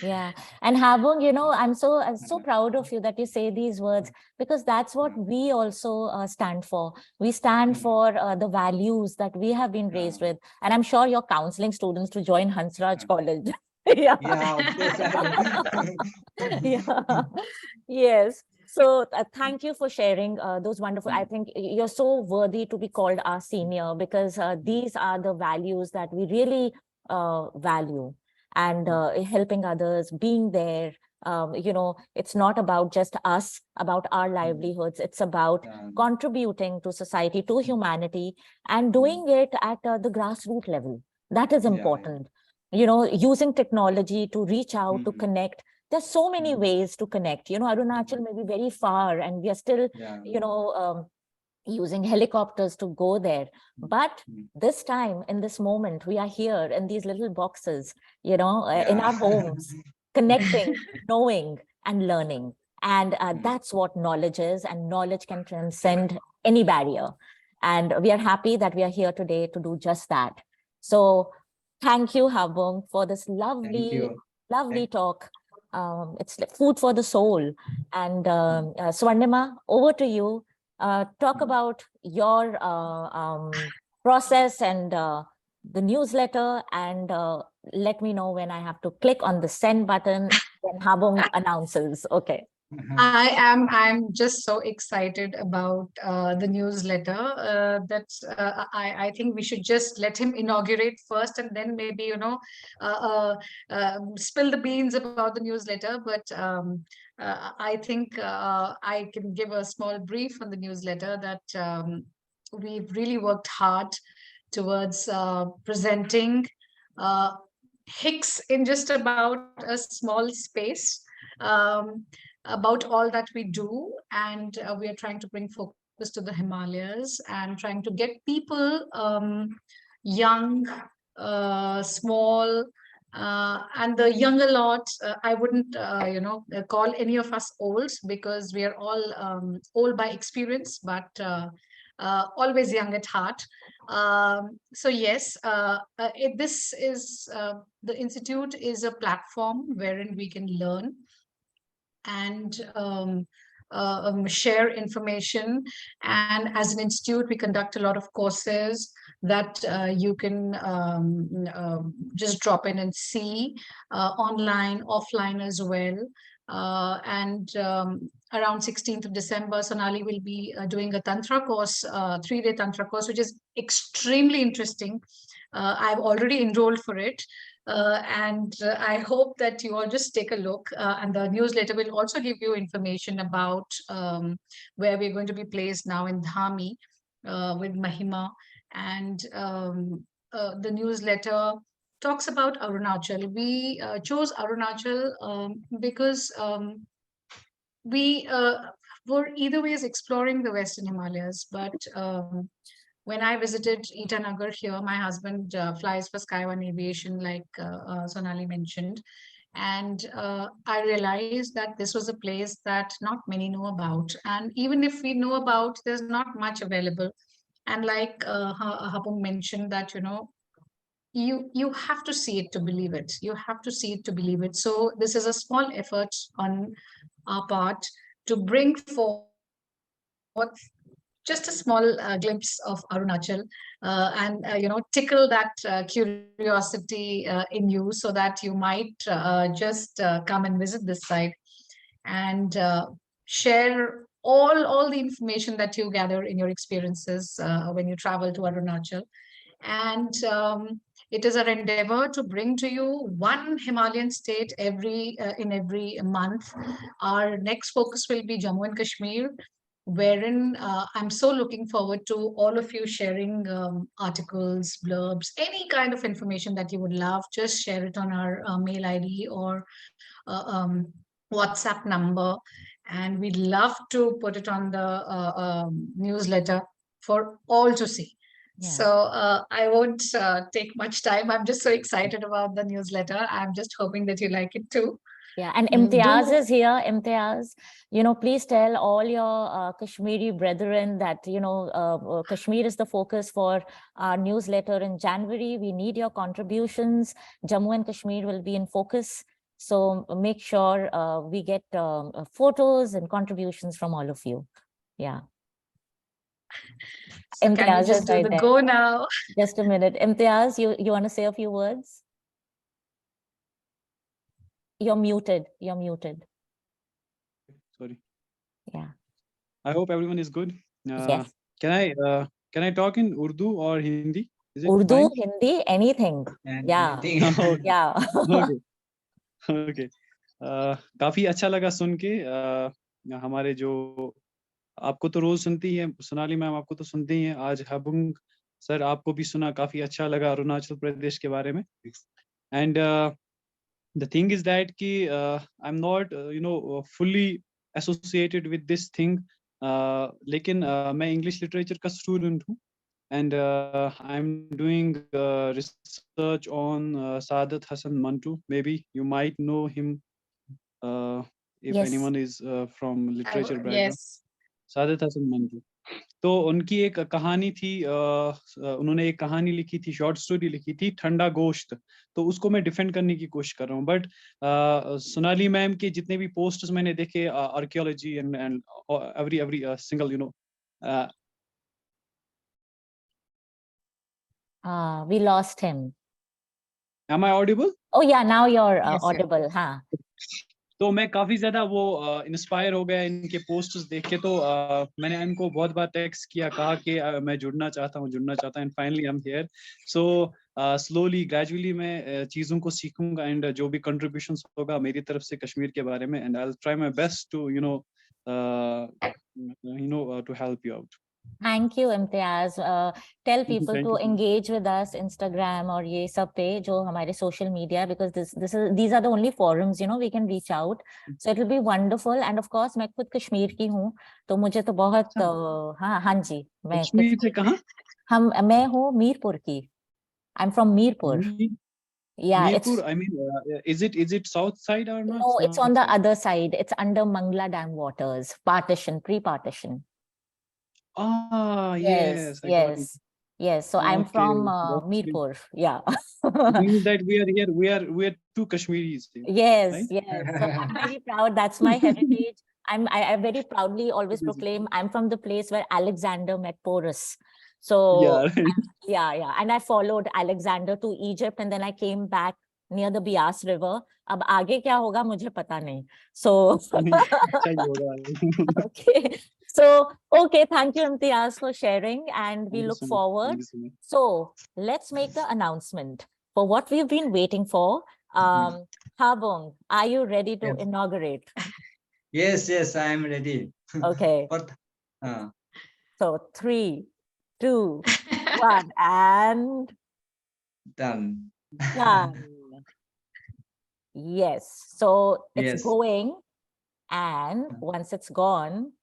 Yeah. And Habung, I'm so proud of you that you say these words, because that's what we also stand for. We stand for the values that we have been raised with. And I'm sure you're counseling students to join Hansraj College. Yeah. Yeah, of course. Yeah. Yes. So thank you for sharing those wonderful, I think you're so worthy to be called our senior, because these are the values that we really value. And helping others, being there, it's not about just us, about our livelihoods. It's about contributing to society, to humanity, and doing it at the grassroots level. That is important. Using technology to reach out, to connect. there's so many ways to connect. You know, Arunachal may be very far and we are still, you know, using helicopters to go there. But this time, in this moment, we are here in these little boxes, you know, in our homes, connecting, knowing, and learning. And that's what knowledge is, and knowledge can transcend any barrier. And we are happy that we are here today to do just that. So thank you, Habung, for this lovely, lovely talk. It's like food for the soul. And Swarnima, over to you. Talk about your process and the newsletter, and let me know when I have to click on the send button when Habung announces. Okay. I'm just so excited about the newsletter that I think we should just let him inaugurate first, and then maybe, you know, spill the beans about the newsletter. But I think I can give a small brief on the newsletter that we've really worked hard towards presenting HICS in just about a small space. About all that we do, and we are trying to bring focus to the Himalayas and trying to get people young, small, and the younger lot. I wouldn't, you know, call any of us old, because we are all old by experience, but always young at heart. So yes, this is the Institute is a platform wherein we can learn and share information. And as an institute, we conduct a lot of courses that you can just drop in and see online, offline as well. And around 16th of December, Sonali will be doing a Tantra course, 3-day Tantra course, which is extremely interesting. I've already enrolled for it. And I hope that you all just take a look, and the newsletter will also give you information about where we're going to be placed now in Dhami with Mahima. And the newsletter talks about Arunachal. We chose Arunachal because we were either ways exploring the Western Himalayas, but when I visited Itanagar here, my husband flies for Sky One Aviation, like Sonali mentioned. And I realized that this was a place that not many know about. And even if we know about, there's not much available. And like Habung mentioned that, you know, you have to see it to believe it. You have to see it to believe it. So this is a small effort on our part to bring forth just a small glimpse of Arunachal and, you know, tickle that curiosity in you, so that you might just come and visit this site and share all the information that you gather in your experiences when you travel to Arunachal. And it is our endeavor to bring to you one Himalayan state in every month. Our next focus will be Jammu and Kashmir, wherein I'm so looking forward to all of you sharing articles, blurbs, any kind of information that you would love. Just share it on our mail ID or WhatsApp number, and we'd love to put it on the newsletter for all to see. Yeah. So I won't take much time. I'm just so excited about the newsletter. I'm just hoping that you like it too. Yeah, and Imtiaz is here. Imtiaz, you know, please tell all your Kashmiri brethren that, you know, Kashmir is the focus for our newsletter in January. We need your contributions. Jammu and Kashmir will be in focus. So make sure we get photos and contributions from all of you. Yeah. So Imtiaz just is do right the there. go now. Just a minute. Imtiaz, you want to say a few words? You're muted. You're muted. Sorry. Yeah. I hope everyone is good. Yes. Can I talk in Urdu or Hindi? Is it Urdu, fine? Hindi, anything. Yeah. Okay. Yeah. Okay. Okay. काफी अच्छा लगा सुन के हमारे जो आपको तो रोज सुनती है सोनाली मैम, आपको तो सुनती हैं, आज हबुंग सर आपको भी सुना, काफी अच्छा लगा अरुणाचल प्रदेश के बारे में. And the thing is that I'm not fully associated with this thing, लेकिन मैं English literature का student हूँ, and I'm doing research on Saadat Hasan Mantu. Maybe you might know him if Yes. anyone is from literature background. Yes. Saadat Hasan Mantu. तो उनकी एक कहानी थी, उन्होंने एक कहानी लिखी थी, शॉर्ट स्टोरी लिखी थी, ठंडा गोश्त. तो उसको मैं डिफेंड करने की कोशिश कर रहा हूँ. बट सोनाली मैम के जितने भी पोस्ट्स मैंने देखे, archaeology and every single We lost him. Am I audible? Oh yeah, now you're Yes, sir. audible, huh? तो मैं काफी ज्यादा वो इंस्पायर हो गया इनके पोस्ट्स देख के. तो मैंने इनको बहुत बार टेक्स्ट किया, कहा कि मैं जुड़ना चाहता हूँ, and finally I am here. So slowly gradually मैं चीजों को सीखूंगा, एंड जो भी कंट्रीब्यूशंस होगा मेरी तरफ से कश्मीर के बारे में, and I will try my best to to help you out. Thank you, Imtiaz. Tell people Thank to you. engage with us Instagram or ये सब पे जो हमारे social media, because these are the only forums we can reach out. So it will be wonderful. And of course मैं खुद कश्मीर की हूँ, तो मुझे तो बहुत हाँ जी, मैं कश्मीर से कहाँ? मैं हूँ मीरपुर की. I'm from Mirpur. Yeah, Mirpur, I mean, is it south side or not? No, it's on the other side. It's under Mangla Dam waters, pre-partition. Ah, Yes, yes, I got it. yes, yes. So I'm Okay, from that's great. Mirpur. Yeah. It means that we are here. We are two Kashmiris. Here, Yes, right? yes. So I'm very proud. That's my heritage. I very proudly always proclaim I'm from the place where Alexander met Porus. So Yeah, right. yeah. And I followed Alexander to Egypt, and then I came back near the Bias River. अब आगे क्या होगा मुझे पता नहीं. So okay. So okay, thank you, Imtiaz, for sharing, and we look forward. So let's make the announcement for what we've been waiting for. Habung, are you ready to inaugurate? Yes, I am ready. Okay. But, So 3, 2, 1, and done. done. Yes. So it's Yes. going, and once it's gone,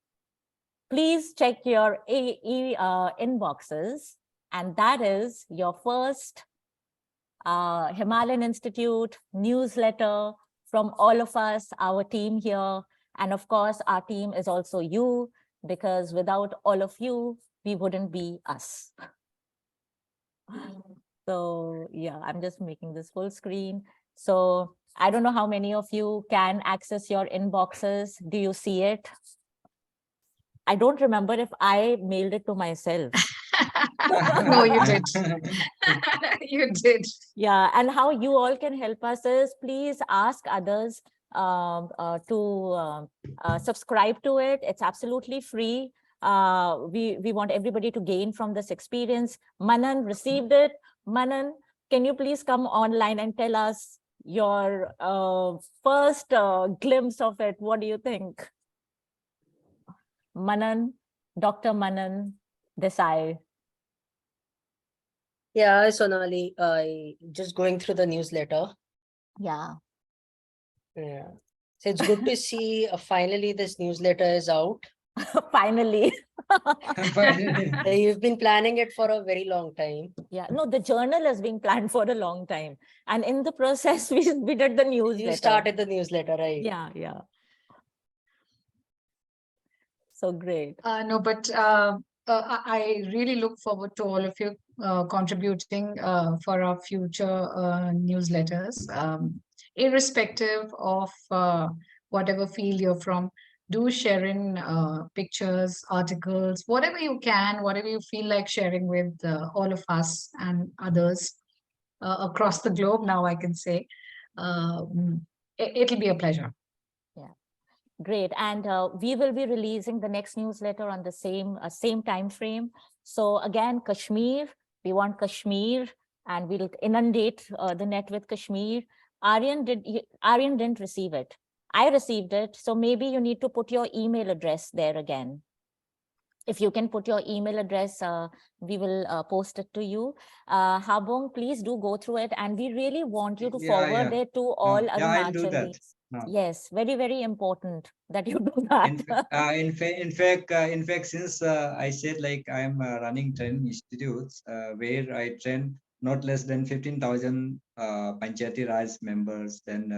please check your inboxes, and that is your first Himalayan Institute newsletter from all of us, our team here. And of course, our team is also you, because without all of you, we wouldn't be us. So yeah, I'm just making this full screen. So I don't know how many of you can access your inboxes. Do you see it? I don't remember if I mailed it to myself. No, you did. You did. Yeah, and how you all can help us is please ask others to subscribe to it. It's absolutely free. We want everybody to gain from this experience. Manan received it. Manan, can you please come online and tell us your first glimpse of it? What do you think? Manan, Dr. Manan Desai. Yeah, Sonali, I just going through the newsletter. Yeah. Yeah. So it's good to see finally this newsletter is out. Finally. You've been planning it for a very long time. Yeah, no, the journal has been planned for a long time. And in the process, we did the newsletter. You started the newsletter, right? Yeah. So great. No, but I really look forward to all of you contributing for our future newsletters, irrespective of whatever field you're from. Do share in pictures, articles, whatever you can, whatever you feel like sharing with all of us and others across the globe. Now I can say it'll be a pleasure. Great, and we will be releasing the next newsletter on the same time frame. So again, Kashmir, we want Kashmir, and we'll inundate the net with Kashmir. Aryan didn't receive it. I received it, so maybe you need to put your email address there again. if you can put your email address, we will post it to you. Habung, please do go through it, and we really want you to forward it to all Yeah, I'll do that. Arunachalis. No. Yes, very, very important that you do that. In fact, since I said like I'm running training institutes where I train not less than 15,000 Panchayati Raj members and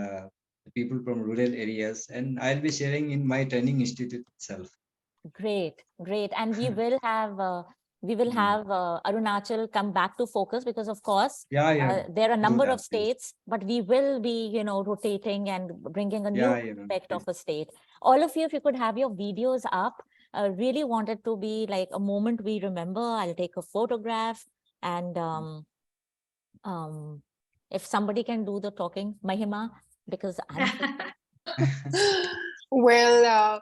people from rural areas, and I'll be sharing in my training institute itself. Great, great. And we will have Arunachal come back to focus, because of course there are a number of states, but we will be, you know, rotating and bringing a new aspect of a state. All of you, if you could have your videos up, really want it to be like a moment we remember. I'll take a photograph, and if somebody can do the talking, Mahima, because I'm Well,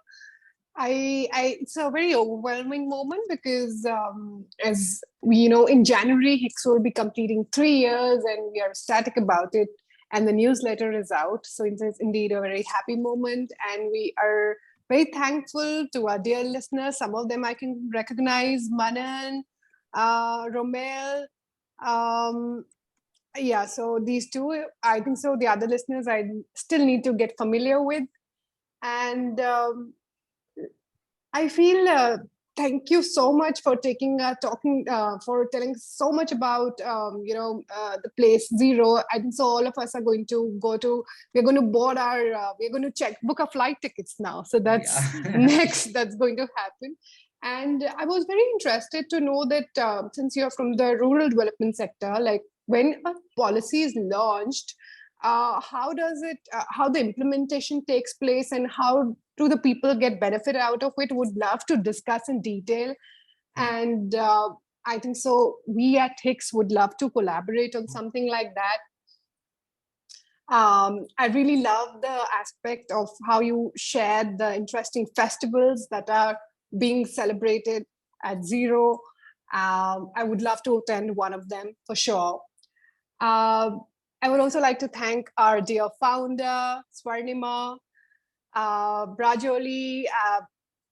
it's a very overwhelming moment because as we know, in January, HICS will be completing 3 years, and we are ecstatic about it. And the newsletter is out. So it's indeed a very happy moment. And we are very thankful to our dear listeners. Some of them I can recognize: Manan, Romel. Yeah, so these two, I think so. The other listeners I still need to get familiar with. And I feel thank you so much for for telling so much about the place Zero. I think so all of us are going to we're going to board we're going to book our flight tickets now. So that's next that's going to happen. And I was very interested to know that since you're from the rural development sector, like when a policy is launched, how the implementation takes place, and how do the people get benefit out of it? Would love to discuss in detail. And I think so we at HICS would love to collaborate on something like that. I really love the aspect of how you shared the interesting festivals that are being celebrated at Zero. I would love to attend one of them for sure. I would also like to thank our dear founder, Swarnima, Brajoli,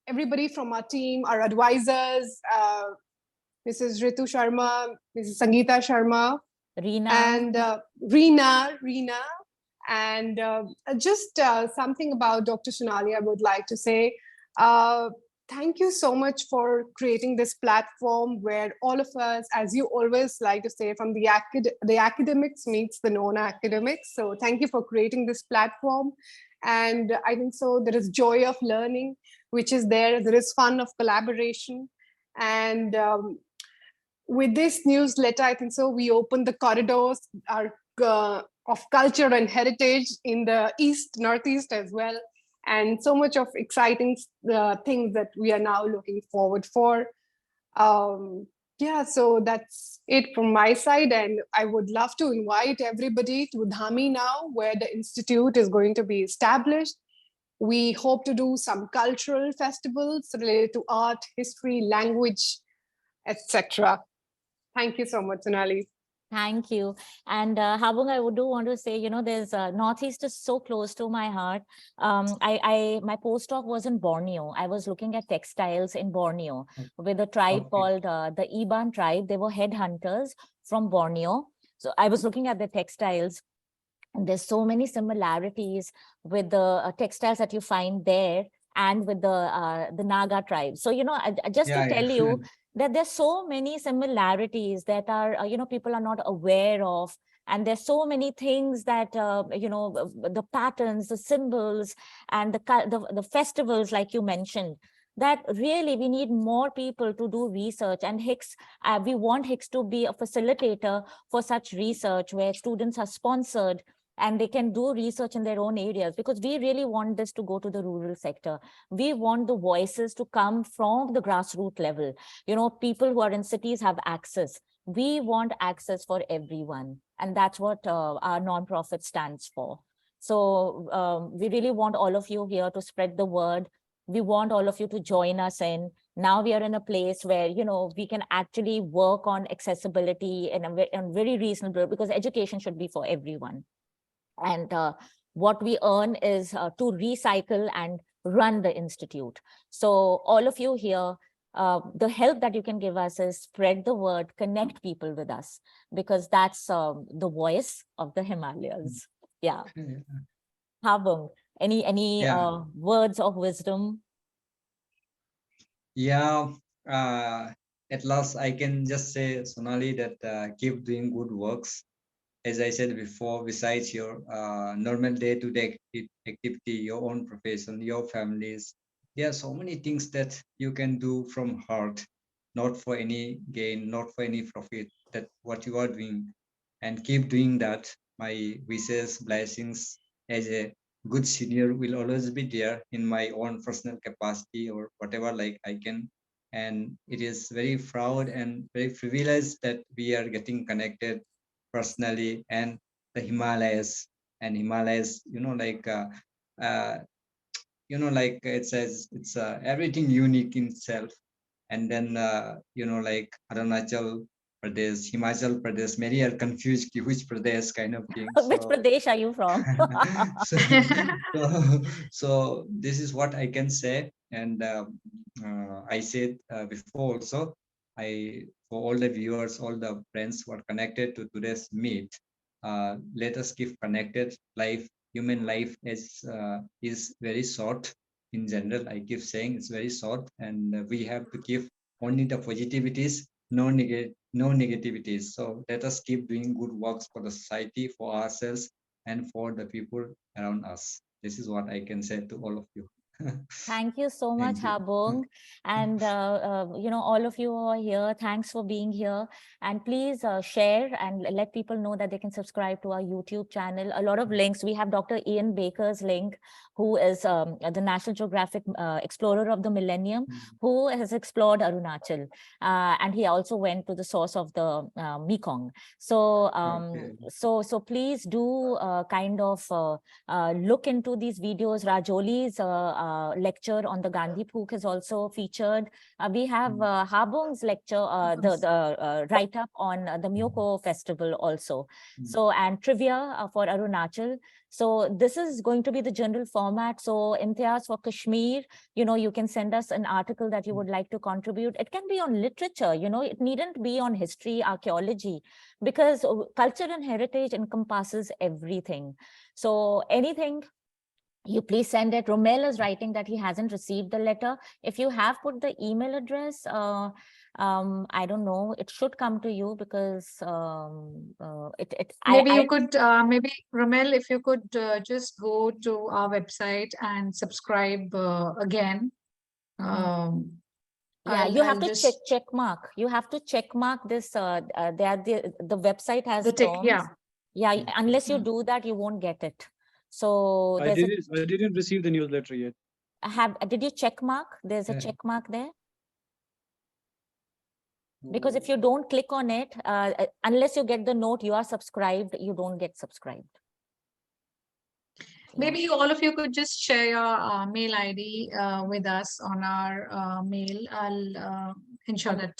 everybody from our team, our advisors, Mrs. Ritu Sharma, Mrs. Sangeeta Sharma, Reena, and Reena, and just something about Dr. Sonali I would like to say. Thank you so much for creating this platform where all of us, as you always like to say, from the academics meets the non-academics. So thank you for creating this platform. And I think so there is joy of learning, which is there. There is fun of collaboration. And with this newsletter, I think so we open the corridors of culture and heritage in the Northeast as well. And so much of exciting things that we are now looking forward for. Yeah, so that's it from my side. And I would love to invite everybody to Dhami now, where the institute is going to be established. We hope to do some cultural festivals related to art, history, language, etc. Thank you so much, Sonali. Thank you. And Habung, I do want to say, you know, there's Northeast is so close to my heart. My postdoc was in Borneo. I was looking at textiles in Borneo with a tribe called the Iban tribe. They were headhunters from Borneo. So I was looking at the textiles. And there's so many similarities with the textiles that you find there and with the Naga tribe. So, you know, just to tell you, that there's so many similarities that are, you know, people are not aware of. And there's so many things that, you know, the patterns, the symbols, and the festivals, like you mentioned, that really we need more people to do research. And HICS, we want HICS to be a facilitator for such research where students are sponsored and they can do research in their own areas, because we really want this to go to the rural sector. We want the voices to come from the grassroots level. You know, people who are in cities have access. We want access for everyone. And that's what our nonprofit stands for. So we really want all of you here to spread the word. We want all of you to join us in. Now we are in a place where, you know, we can actually work on accessibility and very reasonable, because education should be for everyone. And what we earn is to recycle and run the institute. So all of you here, the help that you can give us is spread the word, connect people with us, because that's the voice of the Himalayas. Yeah. Habung, any Yeah. words of wisdom? Yeah, at last I can just say, Sonali, that keep doing good works. As I said before, besides your normal day-to-day activity, your own profession, your families, there are so many things that you can do from heart, not for any gain, not for any profit, that what you are doing. And keep doing that. My wishes, blessings as a good senior will always be there in my own personal capacity or whatever like I can. And it is very proud and very privileged that we are getting connected personally, and the Himalayas, and Himalayas, uh, like it says, it's everything unique in itself. And then, like Arunachal Pradesh, Himachal Pradesh, many are confused ki which Pradesh kind of thing. Which So, Pradesh are you from? so this is what I can say. And I said before also, for all the viewers, all the friends who are connected to today's meet, let us keep connected. Human life is very short. In general, I keep saying it's very short, and we have to give only the positivities, no negativities. So let us keep doing good works for the society, for ourselves, and for the people around us. This is what I can say to all of you. Thank you so much, Thank you. Habung. And, all of you who are here, thanks for being here. And please share and let people know that they can subscribe to our YouTube channel. A lot of links. We have Dr. Ian Baker's link, who is the National Geographic Explorer of the Millennium, who has explored Arunachal. And he also went to the source of the Mekong. So, so please do kind of look into these videos. Rajoli's lecture on the Gandhi Phook is also featured. We have Habung's lecture, the write-up on the Myoko festival also. So, and trivia for Arunachal. So this is going to be the general format. So Imtiaz, for Kashmir, you can send us an article that you would like to contribute. It can be on literature, it needn't be on history, archaeology, because culture and heritage encompasses everything. So anything, you please send it. Romel is writing that he hasn't received the letter. If you have put the email address, I don't know, it should come to you, because Maybe you could, maybe Ramel, if you could just go to our website and subscribe again. Yeah, you have to check mark. You have to check mark this. The website has the tick, terms. Yeah, unless you do that, you won't get it. So I didn't receive the newsletter yet. Did you check mark? There's a check mark there. Because if you don't click on it, unless you get the note you are subscribed, you don't get subscribed. Maybe all of you could just share your mail ID with us on our mail. I'll ensure that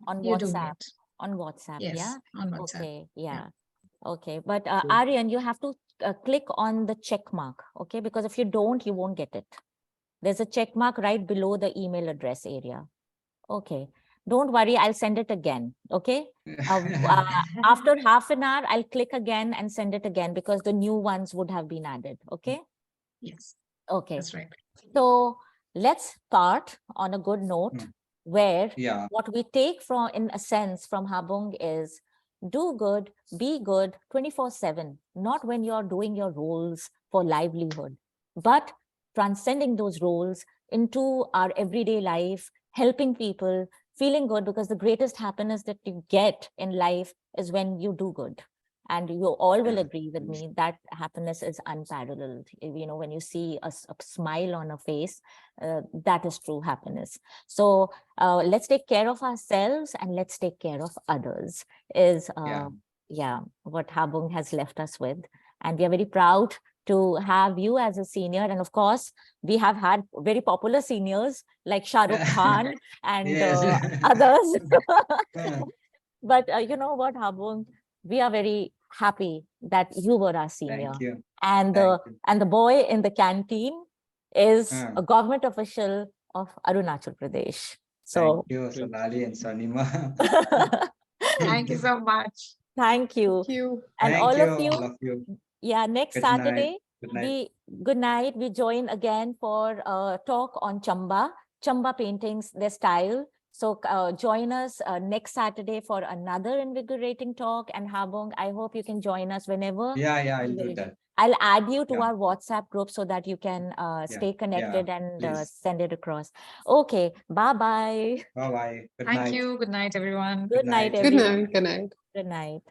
on you do WhatsApp. it. On WhatsApp, Yes, yeah? on WhatsApp. Okay, yeah. Okay, but Aryan, you have to click on the check mark, okay? Because if you don't, you won't get it. There's a check mark right below the email address area. Okay, don't worry, I'll send it again, okay? After half an hour, I'll click again and send it again, because the new ones would have been added, okay? Yes. Okay. That's right. So let's start on a good note, where what we take from, in a sense, from Habung is do good, be good 24/7, not when you're doing your roles for livelihood, but transcending those roles into our everyday life, helping people, feeling good, because the greatest happiness that you get in life is when you do good. And you all will agree with me that happiness is unparalleled. When you see a smile on a face, that is true happiness. So let's take care of ourselves and let's take care of others is what Habung has left us with. And we are very proud to have you as a senior. And of course, we have had very popular seniors like Shah Rukh Khan and others. But you know what, Habung? We are very happy that you were our senior. Thank you. And the boy in the canteen is a government official of Arunachal Pradesh. So Thank you, Sonali and Sonima. Thank you so much. thank you. Thank you. And Thank all you, of you, all of you. yeah, next Good night. Saturday, Good night. good night. We join again for a talk on Chamba paintings, their style. So join us next Saturday for another invigorating talk. And Habung, I hope you can join us whenever. Yeah, I'll do that. I'll add you to Yeah. our WhatsApp group so that you can stay connected and please. send it across. Okay, bye-bye. Bye-bye. Good Thank night. you. Good night, everyone. Good night, night. Good everyone. night. Good night. Good night.